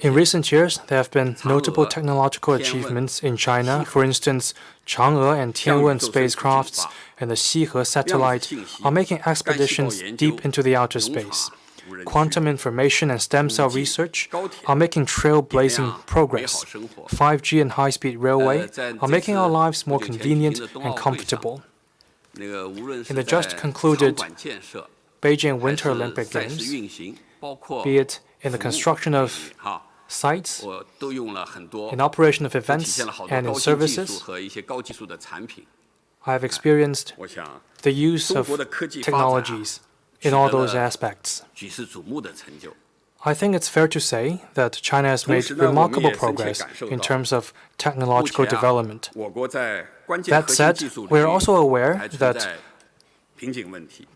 In recent years, there have been notable technological achievements in China. For instance, Chang'e and Tianwen spacecrafts and the Xihe satellite are making expeditions deep into the outer space. Quantum information and stem cell research are making trailblazing progress. 5G and high-speed railway are making our lives more convenient and comfortable. In the just concluded Beijing Winter Olympic Games, be it in the construction of sites, in operation of events, and in services, I have experienced the use of technologies in all those aspects. I think it's fair to say that China has made remarkable progress in terms of technological development. That said, we are also aware that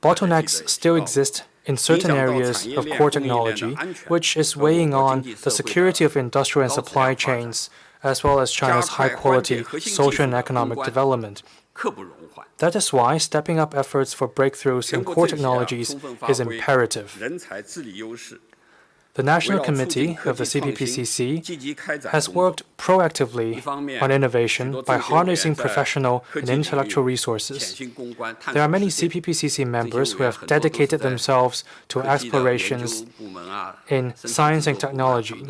bottlenecks still exist in certain areas of core technology, which is weighing on the security of industrial and supply chains as well as China's high-quality social and economic development. That is why stepping up efforts for breakthroughs in core technologies is imperative. The National Committee of the CPPCC has worked proactively on innovation by harnessing professional and intellectual resources. There are many CPPCC members who have dedicated themselves to explorations in science and technology.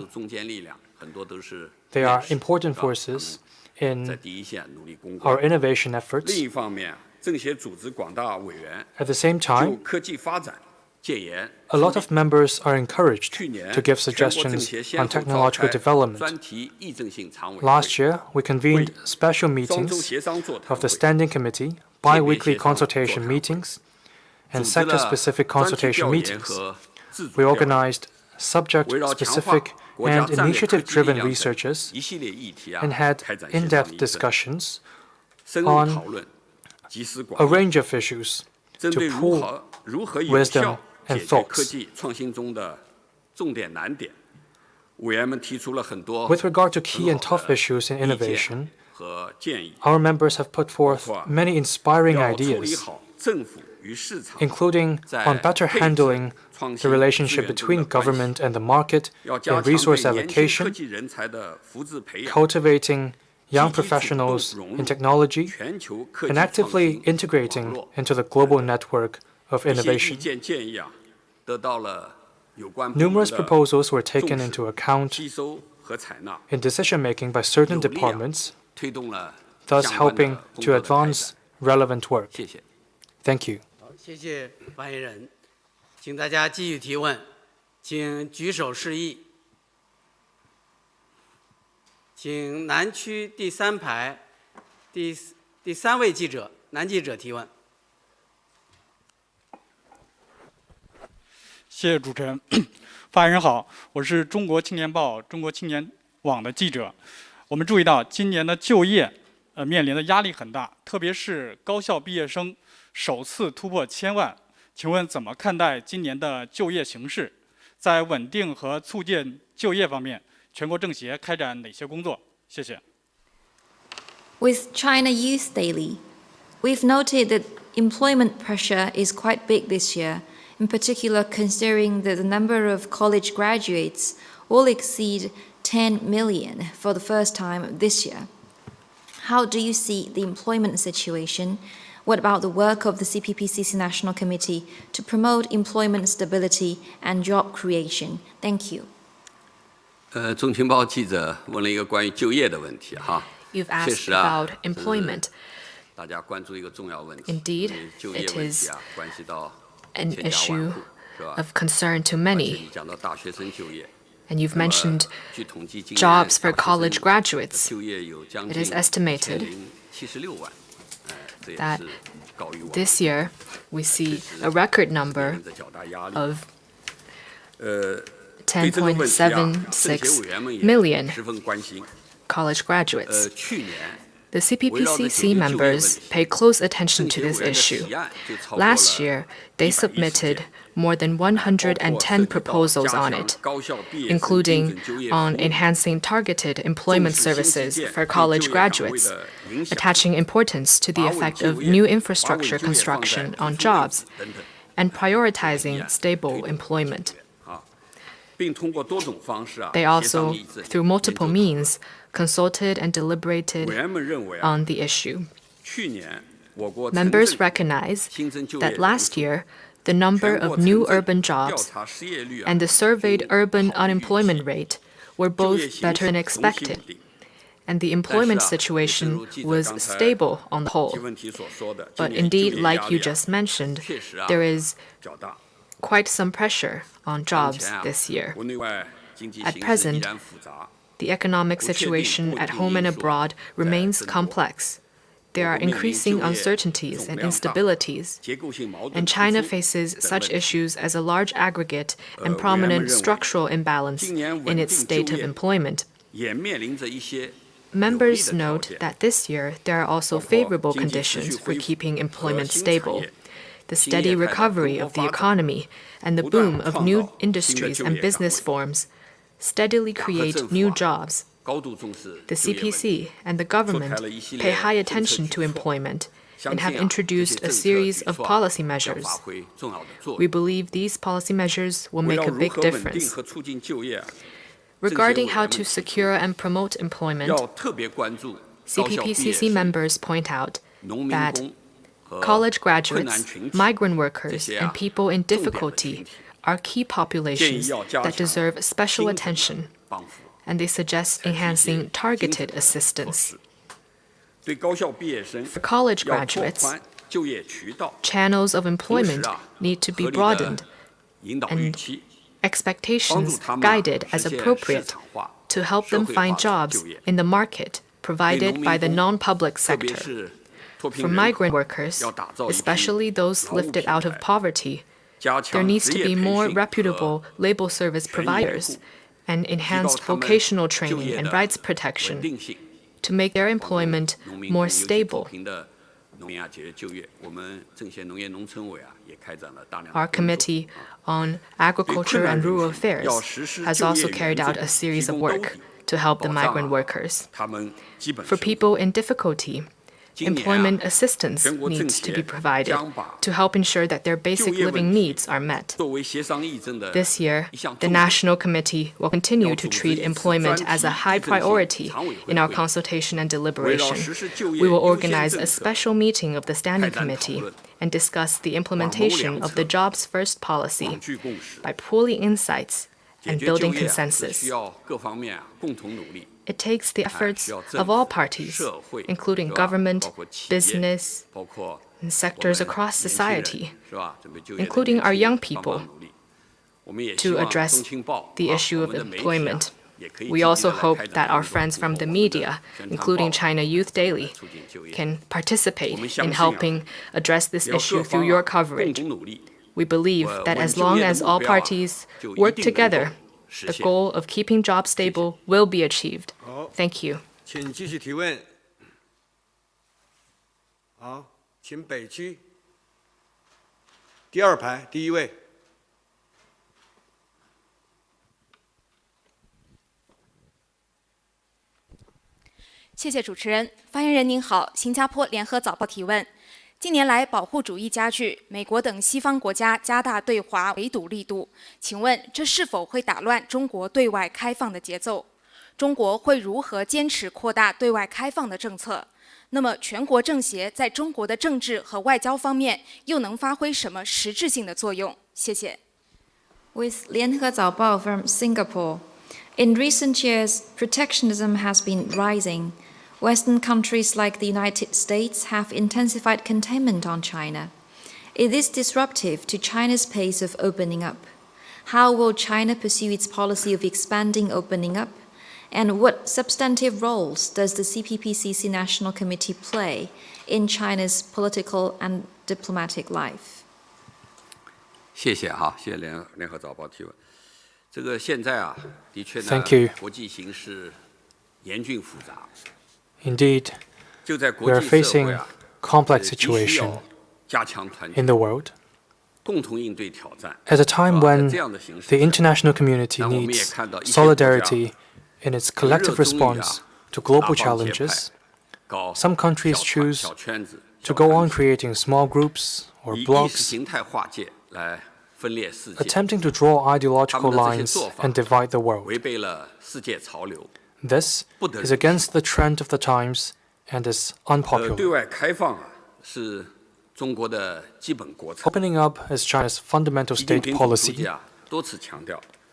They are important forces in our innovation efforts. At the same time, a lot of members are encouraged to give suggestions on technological development. Last year, we convened special meetings of the Standing Committee, bi-weekly consultation meetings, and sector-specific consultation meetings. We organized subject-specific and initiative-driven researches and had in-depth discussions on a range of issues to pool wisdom and thoughts. With regard to key and tough issues in innovation, our members have put forth many inspiring ideas, including on better handling the relationship between government and the market in resource allocation, cultivating young professionals in technology, and actively integrating into the global network of innovation. Numerous proposals were taken into account in decision-making by certain departments, thus helping to advance relevant work. Thank you. 谢谢发言人，请大家继续提问，请举手示意。请南区第3排第3位记者，男记者提问。谢谢主持人。发言人好，我是中国青年报、中国青年网的记者。我们注意到今年的就业面临的压力很大，特别是高校毕业生首次突破1000万。请问怎么看待今年的就业形势？在稳定和促进就业方面，全国政协开展哪些工作？谢谢。With China Youth Daily, we've noted that employment pressure is quite big this year, in particular considering that the number of college graduates will exceed 10 million for the first time this year. How do you see the employment situation? What about the work of the CPPCC National Committee to promote employment stability and job creation? Thank you. 中青报记者问了一个关于就业的问题哈。You've asked about employment. 大家关注一个重要问题。 Indeed, 就业 it 问 is 题啊，关系到 an 千家万 issue 户，是吧？ of concern to 而且 many. 你讲到大学生就业。 And you've mentioned 据统计今年 jobs for 大学生 college graduates. 就业有将 It 近 is estimated 1076万，这也 that 是高于我们 this year we see a record number 的较大压力。 of 对这个问题啊，政协委 10.76 员们也 million 十分关心。 college graduates. 去年 The CPPCC members pay close attention to this issue. Last year, they submitted more than 110 proposals on it, including on enhancing targeted employment services for college graduates, attaching importance to the effect of new infrastructure construction on jobs, and prioritizing stable employment. They also, through multiple means, consulted and deliberated on the issue. Members recognize that last year, the number of new urban jobs and the surveyed urban unemployment rate were both better than expected, and the employment situation was stable on the whole. But indeed, like you just mentioned, there is quite some pressure on jobs this year. At present, the economic situation at home and abroad remains complex. There are increasing uncertainties and instabilities, and China faces such issues as a large aggregate and prominent structural imbalance in its state of employment. Members note that this year there are also favorable conditions for keeping employment stable. The steady recovery of the economy and the boom of new industries and business forms steadily create new jobs, The CPC and the government pay high attention to employment and have introduced a series of policy measures. We believe these policy measures will make a big difference. Regarding how to secure and promote employment, CPPCC members point out that college graduates, migrant workers, and people in difficulty are key populations that deserve special attention, and they suggest enhancing targeted assistance. For college graduates, channels of employment need to be broadened and expectations guided as appropriate to help them find jobs in the market provided by the non-public sector. For migrant workers, especially those lifted out of poverty, there needs to be more reputable labor service providers and enhanced vocational training and rights protection to make their employment more stable. Our Committee on Agriculture and Rural Affairs has also carried out a series of work to help the migrant workers. For people in difficulty, employment assistance needs to be provided to help ensure that their basic living needs are met. This year, the National Committee will continue to treat employment as a high priority in our consultation and deliberation. We will organize a special meeting of the Standing Committee and discuss the implementation of the Jobs First policy by pooling insights and building consensus. It takes the efforts of all parties, including government, business, and sectors across society, including our young people, to address the issue of employment. We also hope that our friends from the media, including China Youth Daily, can participate in helping address this issue through your coverage. We believe that as long as all parties work together, the goal of keeping jobs stable will be achieved. Thank you. 请继续提问。好，请北区第二排第一位。谢谢主持人。发言人您好，新加坡联合早报提问。近年来，保护主义加剧，美国等西方国家加大对华围堵力度，请问这是否会打乱中国对外开放的节奏？中国会如何坚持扩大对外开放的政策？那么，全国政协在中国的政治和外交方面又能发挥什么实质性的作用？谢谢。With 联合早报 from Singapore, in recent years, protectionism has been rising. Western countries like the United States have intensified containment on China. It is disruptive to China's pace of opening up. How will China pursue its policy of expanding opening up? And what substantive roles does the CPPCC National Committee play in China's political and diplomatic life? 谢谢哈，谢谢联合早报提问。这个现在啊，的确呢，国际形势严峻复杂。 Indeed, we are facing a complex situation in the world. At a time when the international community needs solidarity in its collective response to global challenges, some countries choose to go on creating small groups or blocks, attempting to draw ideological lines and divide the world. This is against the trend of the times and is unpopular. Opening up is China's fundamental state policy.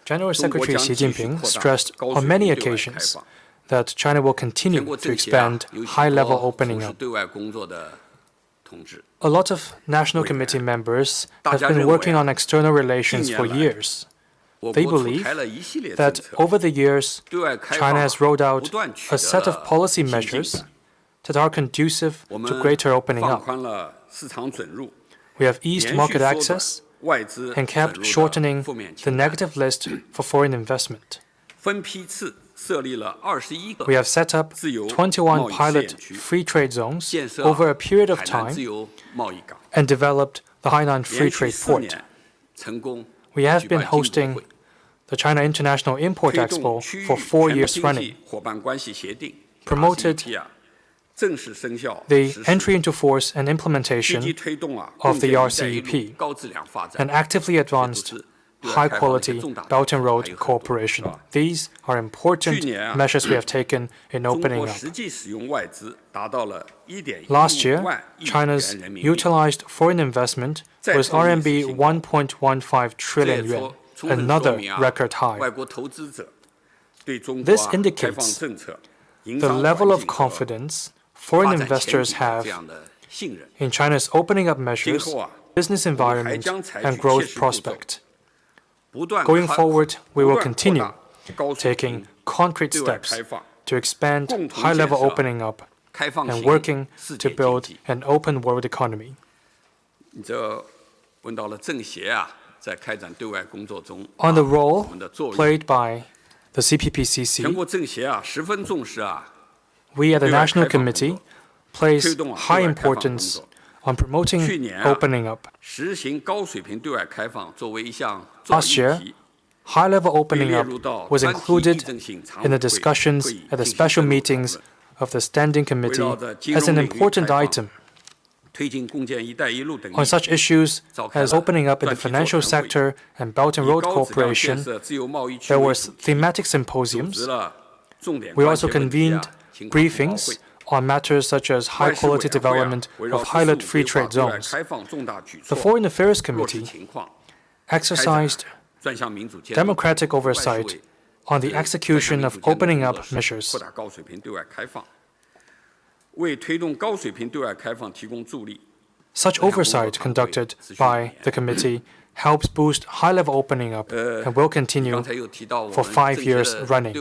General Secretary Xi Jinping stressed on many occasions that China will continue to expand high-level opening up. A lot of National Committee members have been working on external relations for years. They believe that over the years, China has rolled out a set of policy measures that are conducive to greater opening up. We have eased market access and kept shortening the negative list for foreign investment. We have set up 21 pilot free trade zones over a period of time and developed the Hainan Free Trade Port. We have been hosting the China International Import Expo for 4 years running, promoted the entry into force and implementation of the RCEP, and actively advanced high-quality Belt and Road cooperation. These are important measures we have taken in opening up. Last year, China's utilized foreign investment was RMB 1.15 trillion yuan, another record high. This indicates the level of confidence foreign investors have in China's opening up measures, business environment, and growth prospect. Going forward, we will continue taking concrete steps to expand high-level opening up and working to build an open world economy. On the role played by the CPPCC, we at the National Committee place high importance on promoting opening up. Last year, high-level opening up was included in the discussions at the special meetings of the Standing Committee as an important item. On such issues as opening up in the financial sector and Belt and Road cooperation, there were thematic symposiums. We also convened briefings on matters such as high-quality development of highlight free trade zones. The Foreign Affairs Committee exercised democratic oversight on the execution of opening up measures. Such oversight conducted by the committee helps boost high-level opening up and will continue for 5 years running.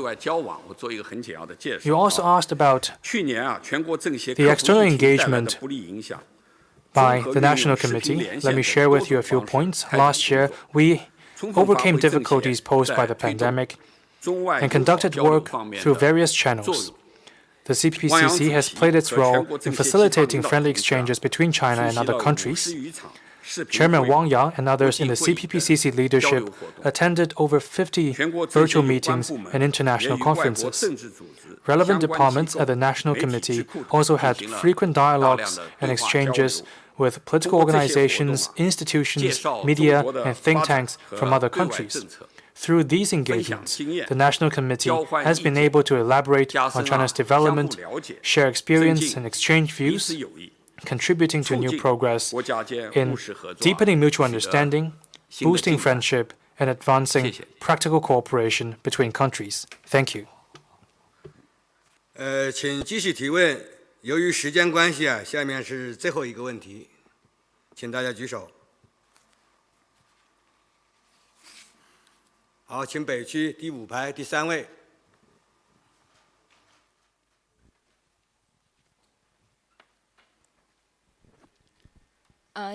You also asked about the external engagement by the National Committee. Let me share with you a few points. Last year, we overcame difficulties posed by the pandemic and conducted work through various channels. The CPPCC has played its role in facilitating friendly exchanges between China and other countries. Chairman Wang Yang and others in the CPPCC leadership attended over 50 virtual meetings and international conferences. Relevant departments at the National Committee also had frequent dialogues and exchanges with political organizations, institutions, media, and think tanks from other countries. Through these engagements, the National Committee has been able to elaborate on China's development, share experience, and exchange views, contributing to new progress in deepening mutual understanding, boosting friendship, and advancing practical cooperation between countries. Thank you. 请继续提问。由于时间关系下面是最后一个问题，请大家举手。好，请北区第5排第3位。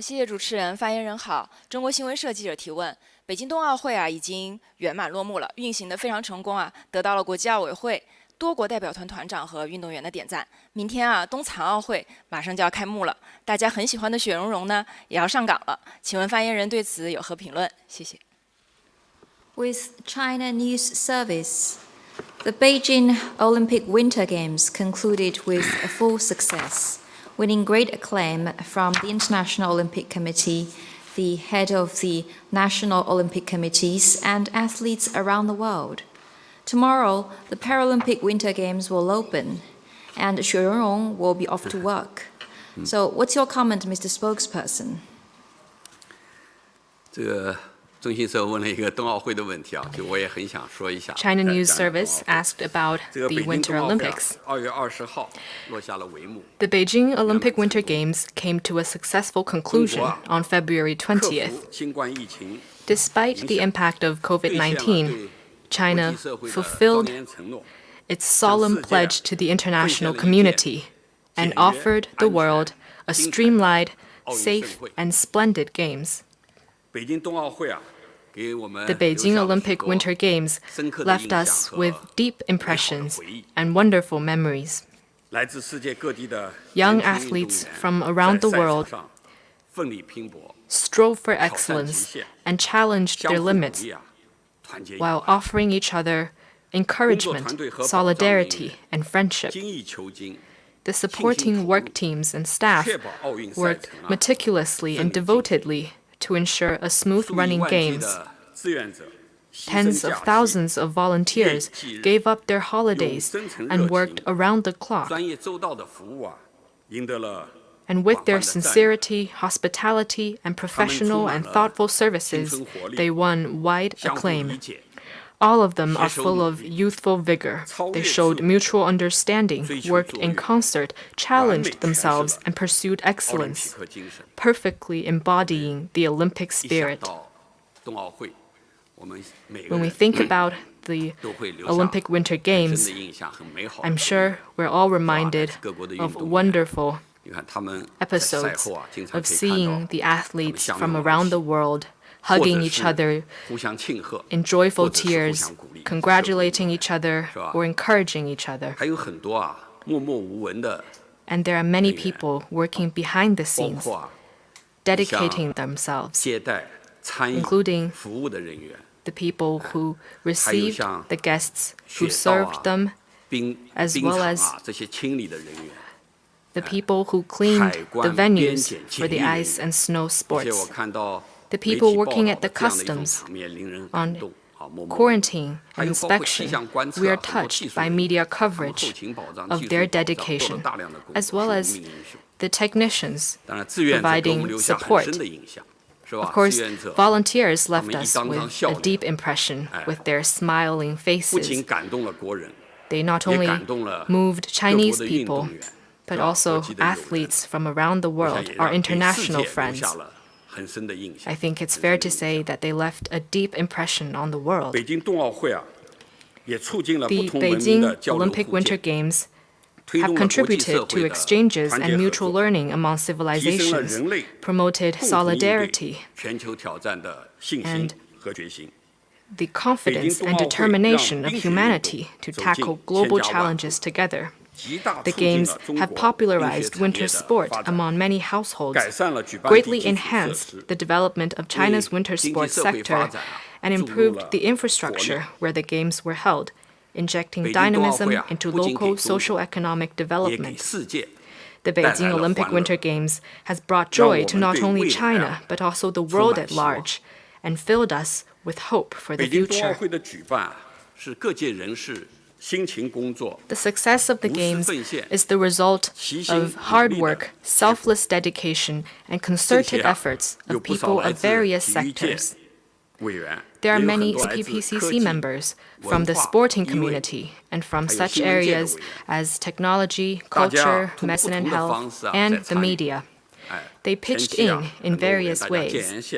谢谢主持人，发言人好。中国新闻社记者提问：北京冬奥会已经圆满落幕了，运行得非常成功得到了国际奥委会多国代表团团长和运动员的点赞。明天冬残奥会马上就要开幕了，大家很喜欢的雪容融呢也要上岗了。请问发言人对此有何评论？谢谢。With China News Service, the Beijing Olympic Winter Games concluded with a full success, winning great acclaim from the International Olympic Committee, the head of the National Olympic Committees, and athletes around the world. Tomorrow, the Paralympic Winter Games will open, and Xue Rongrong will be off to work. So, what's your comment, Mr. Spokesperson? 中新社问了一个冬奥会的问题就我也很想说一下。China News Service asked about the Winter Olympics. 2月20号落下了帷幕。The Beijing Olympic Winter Games came to a successful conclusion on February 20th. Despite the impact of COVID-19, China fulfilled its solemn pledge to the international community and offered the world a streamlined, safe, and splendid games. The Beijing Olympic Winter Games left us with deep impressions and wonderful memories. Young athletes from around the world strove for excellence and challenged their limits, while offering each other encouragement, solidarity, and friendship. The supporting work teams and staff worked meticulously and devotedly to ensure a smooth running games. Tens of thousands of volunteers gave up their holidays and worked around the clock. And with their sincerity, hospitality, and professional and thoughtful services, they won wide acclaim. All of them are full of youthful vigor. They showed mutual understanding, worked in concert, challenged themselves, and pursued excellence, perfectly embodying the Olympic spirit. When we think about the Olympic Winter Games, I'm sure we're all reminded of wonderful episodes of seeing the athletes from around the world hugging each other in joyful tears, congratulating each other or encouraging each other. And there are many people working behind the scenes, dedicating themselves, including the people who received the guests, who served them, as well as the people who cleaned the venues for the ice and snow sports, the people working at the customs on quarantine and inspection. We are touched by media coverage of their dedication, as well as the technicians providing support. Of course, volunteers left us with a deep impression with their smiling faces. They not only moved Chinese people, but also athletes from around the world, our international friends. I think it's fair to say that they left a deep impression on the world. The Beijing Olympic Winter Games have contributed to exchanges and mutual learning among civilizations, promoted solidarity, and the confidence and determination of humanity to tackle global challenges together. The Games have popularized winter sport among many households, greatly enhanced the development of China's winter sports sector, and improved the infrastructure where the Games were held, injecting dynamism into local socio-economic development. The Beijing Olympic Winter Games has brought joy to not only China, but also the world at large, and filled us with hope for the future. The success of the Games is the result of hard work, selfless dedication, and concerted efforts of people of various sectors. There are many CPPCC members from the sporting community and from such areas as technology, culture, medicine and health, and the media. They pitched in various ways.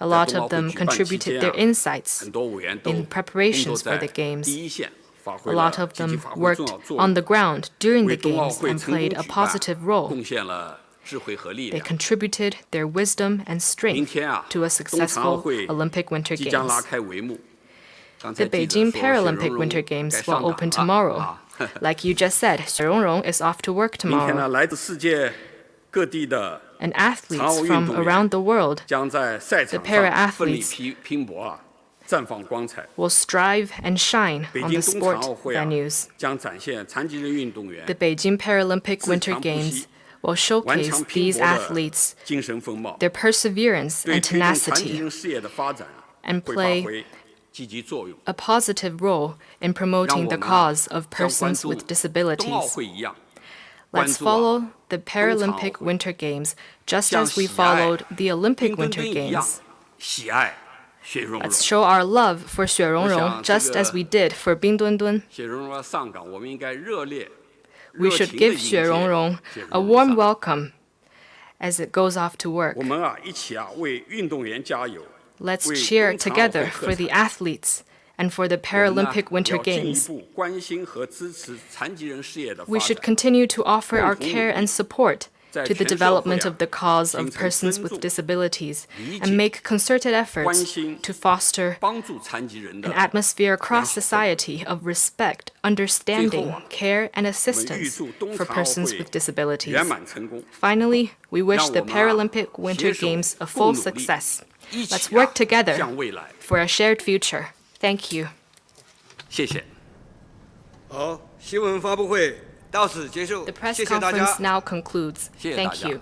A lot of them contributed their insights in preparations for the Games. A lot of them worked on the ground during the Games and played a positive role. They contributed their wisdom and strength to a successful Olympic Winter Games. The Beijing Paralympic Winter Games will open tomorrow. Like you just said, Xue Rongrong is off to work tomorrow. And athletes from around the world, the para-athletes, will strive and shine on the sport venues. The Beijing Paralympic Winter Games will showcase these athletes, their perseverance and tenacity, and play a positive role in promoting the cause of persons with disabilities. Let's follow the Paralympic Winter Games just as we followed the Olympic Winter Games. Let's show our love for Xue Rongrong just as we did for Bing Dundun. We should give Xue Rongrong a warm welcome as it goes off to work. Let's cheer together for the athletes and for the Paralympic Winter Games. We should continue to offer our care and support to the development of the cause of persons with disabilities and make concerted efforts to foster an atmosphere across society of respect, understanding, care, and assistance for persons with disabilities. Finally, we wish the Paralympic Winter Games a full success. Let's work together for a shared future. Thank you. 谢谢。好，新闻发布会到此结束。 The press 谢谢大家。 conference now concludes. Thank you.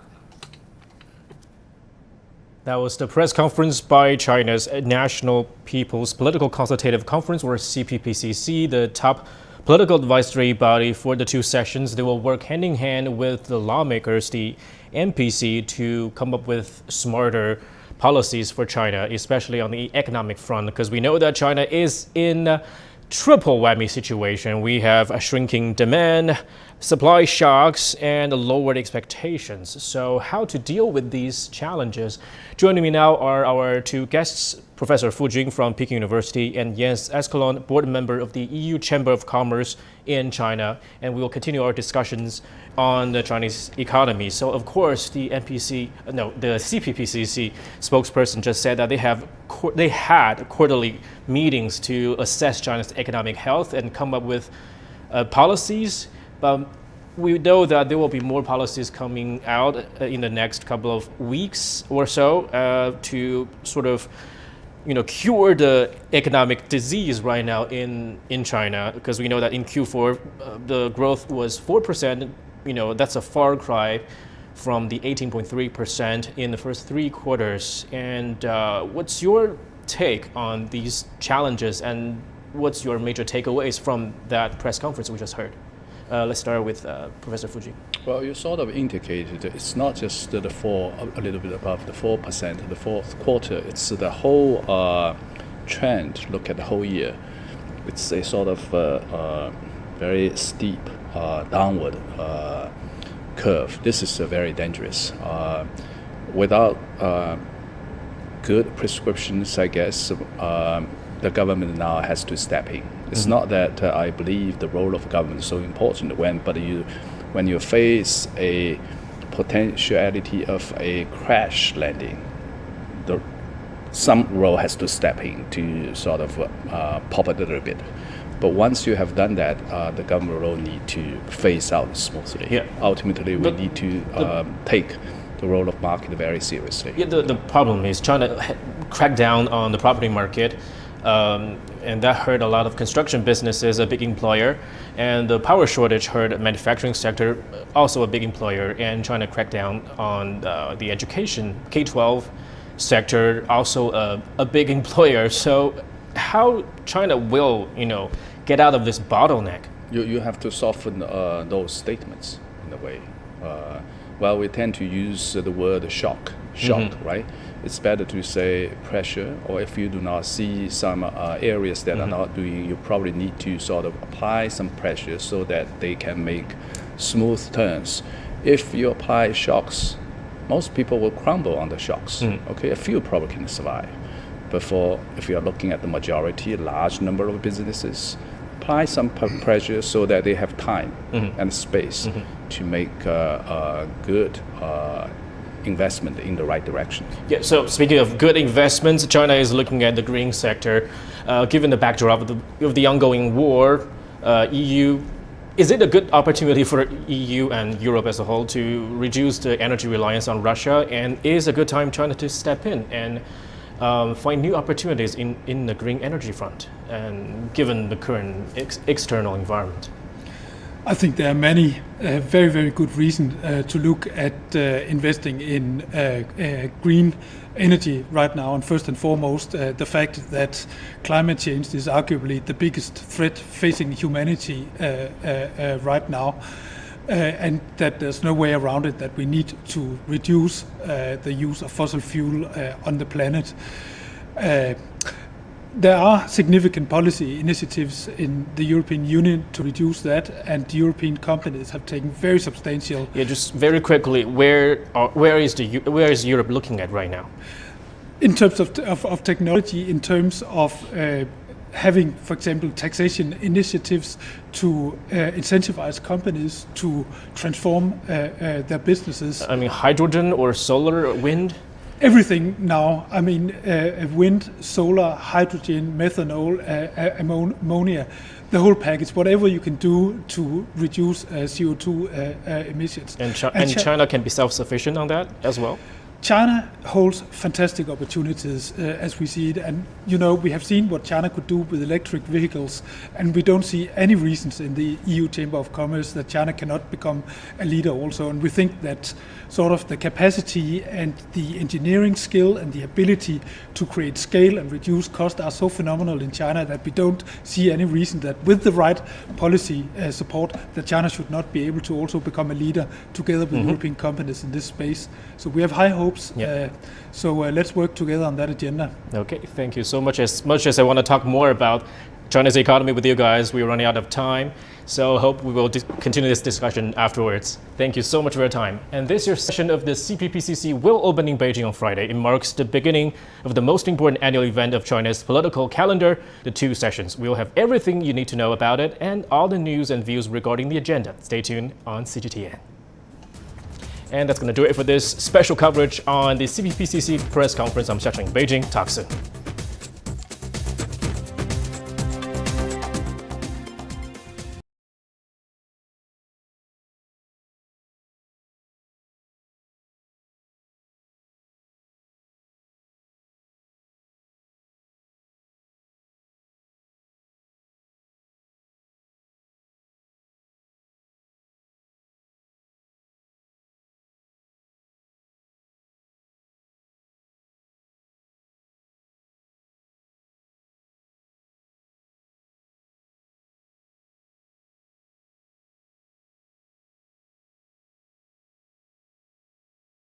That was the press conference by China's National People's Political Consultative Conference, or CPPCC, the top political advisory body for the two sessions. They will work hand in hand with the lawmakers, the NPC, to come up with smarter policies for China, especially on the economic front, because we know that China is in a triple whammy situation. We have a shrinking demand, supply shocks, and lowered expectations. So how to deal with these challenges? Joining me now are our two guests, Professor Fu Jing from Peking University and Jens Eskelon, board member of the EU Chamber of Commerce in China. And we will continue our discussions on the Chinese economy. So of course, the CPPCC spokesperson just said that they had quarterly meetings to assess China's economic health and come up with policies. But we know that there will be more policies coming out in the next couple of weeks or so to sort of cure the economic disease right now in China, because we know that in Q4 the growth was 4%. That's a far cry from the 18.3% in the first 3 quarters. And what's your take on these challenges, and what's your major takeaways from that press conference we just heard? Let's start with Professor Fu Jing. Well, you sort of indicated it's not just a little bit above the 4%, the fourth quarter. It's the whole trend. Look at the whole year. It's a sort of very steep downward curve. This is very dangerous. Without good prescriptions, I guess, the government now has to step in. It's not that I believe the role of government is so important, when you face a potentiality of a crash landing, some role has to step in to sort of pop it a little bit. But once you have done that, the government will need to phase out smoothly. Yeah. Ultimately, we need to take the role of market very seriously. Yeah, the problem is China cracked down on the property market, and that hurt a lot of construction businesses, a big employer, and the power shortage hurt manufacturing sector, also a big employer, and China cracked down on the education, K-12 sector, also a big employer. So how China will, get out of this bottleneck? You have to soften those statements in a way. Well, we tend to use the word shock, right? It's better to say pressure, or if you do not see some areas that are not doing, you probably need to sort of apply some pressure so that they can make smooth turns. If you apply shocks, most people will crumble on the shocks. Okay, a few probably can survive. But if you are looking at the majority, a large number of businesses, apply some pressure so that they have time and space to make a good investment in the right direction. Yeah, so speaking of good investments, China is looking at the green sector. Given the backdrop of the ongoing war, EU, is it a good opportunity for EU and Europe as a whole to reduce the energy reliance on Russia? And is a good time China to step in and find new opportunities in the green energy front, and given the current external environment? I think there are many very, very good reasons to look at investing in green energy right now. And first and foremost, the fact that climate change is arguably the biggest threat facing humanity right now. And that there's no way around it, that we need to reduce the use of fossil fuel on the planet. There are significant policy initiatives in the European Union to reduce that, and European companies have taken very substantial. Yeah, just very quickly, where is Europe looking at right now? In terms of technology, in terms of having, for example, taxation initiatives to incentivize companies to transform their businesses. I mean, hydrogen or solar, wind? Everything now. I mean, wind, solar, hydrogen, methanol, ammonia, the whole package, whatever you can do to reduce CO2 emissions. And China can be self-sufficient on that as well? China holds fantastic opportunities as we see it, and we have seen what China could do with electric vehicles, and we don't see any reasons in the EU Chamber of Commerce that China cannot become a leader also. And we think that sort of the capacity and the engineering skill and the ability to create scale and reduce cost are so phenomenal in China that we don't see any reason that with the right policy support that China should not be able to also become a leader together with European companies in this space. So we have high hopes. So let's work together on that agenda. Okay, thank you so much. As much as I want to talk more about China's economy with you guys, we're running out of time. So I hope we will continue this discussion afterwards. Thank you so much for your time. And this year's session of the CPPCC will open in Beijing on Friday. It marks the beginning of the most important annual event of China's political calendar, the 2 sessions. We will have everything you need to know about it and all the news and views regarding the agenda. Stay tuned on CGTN. And that's going to do it for this special coverage on the CPPCC press conference. I'm Xiaocheng in Beijing. Talk soon.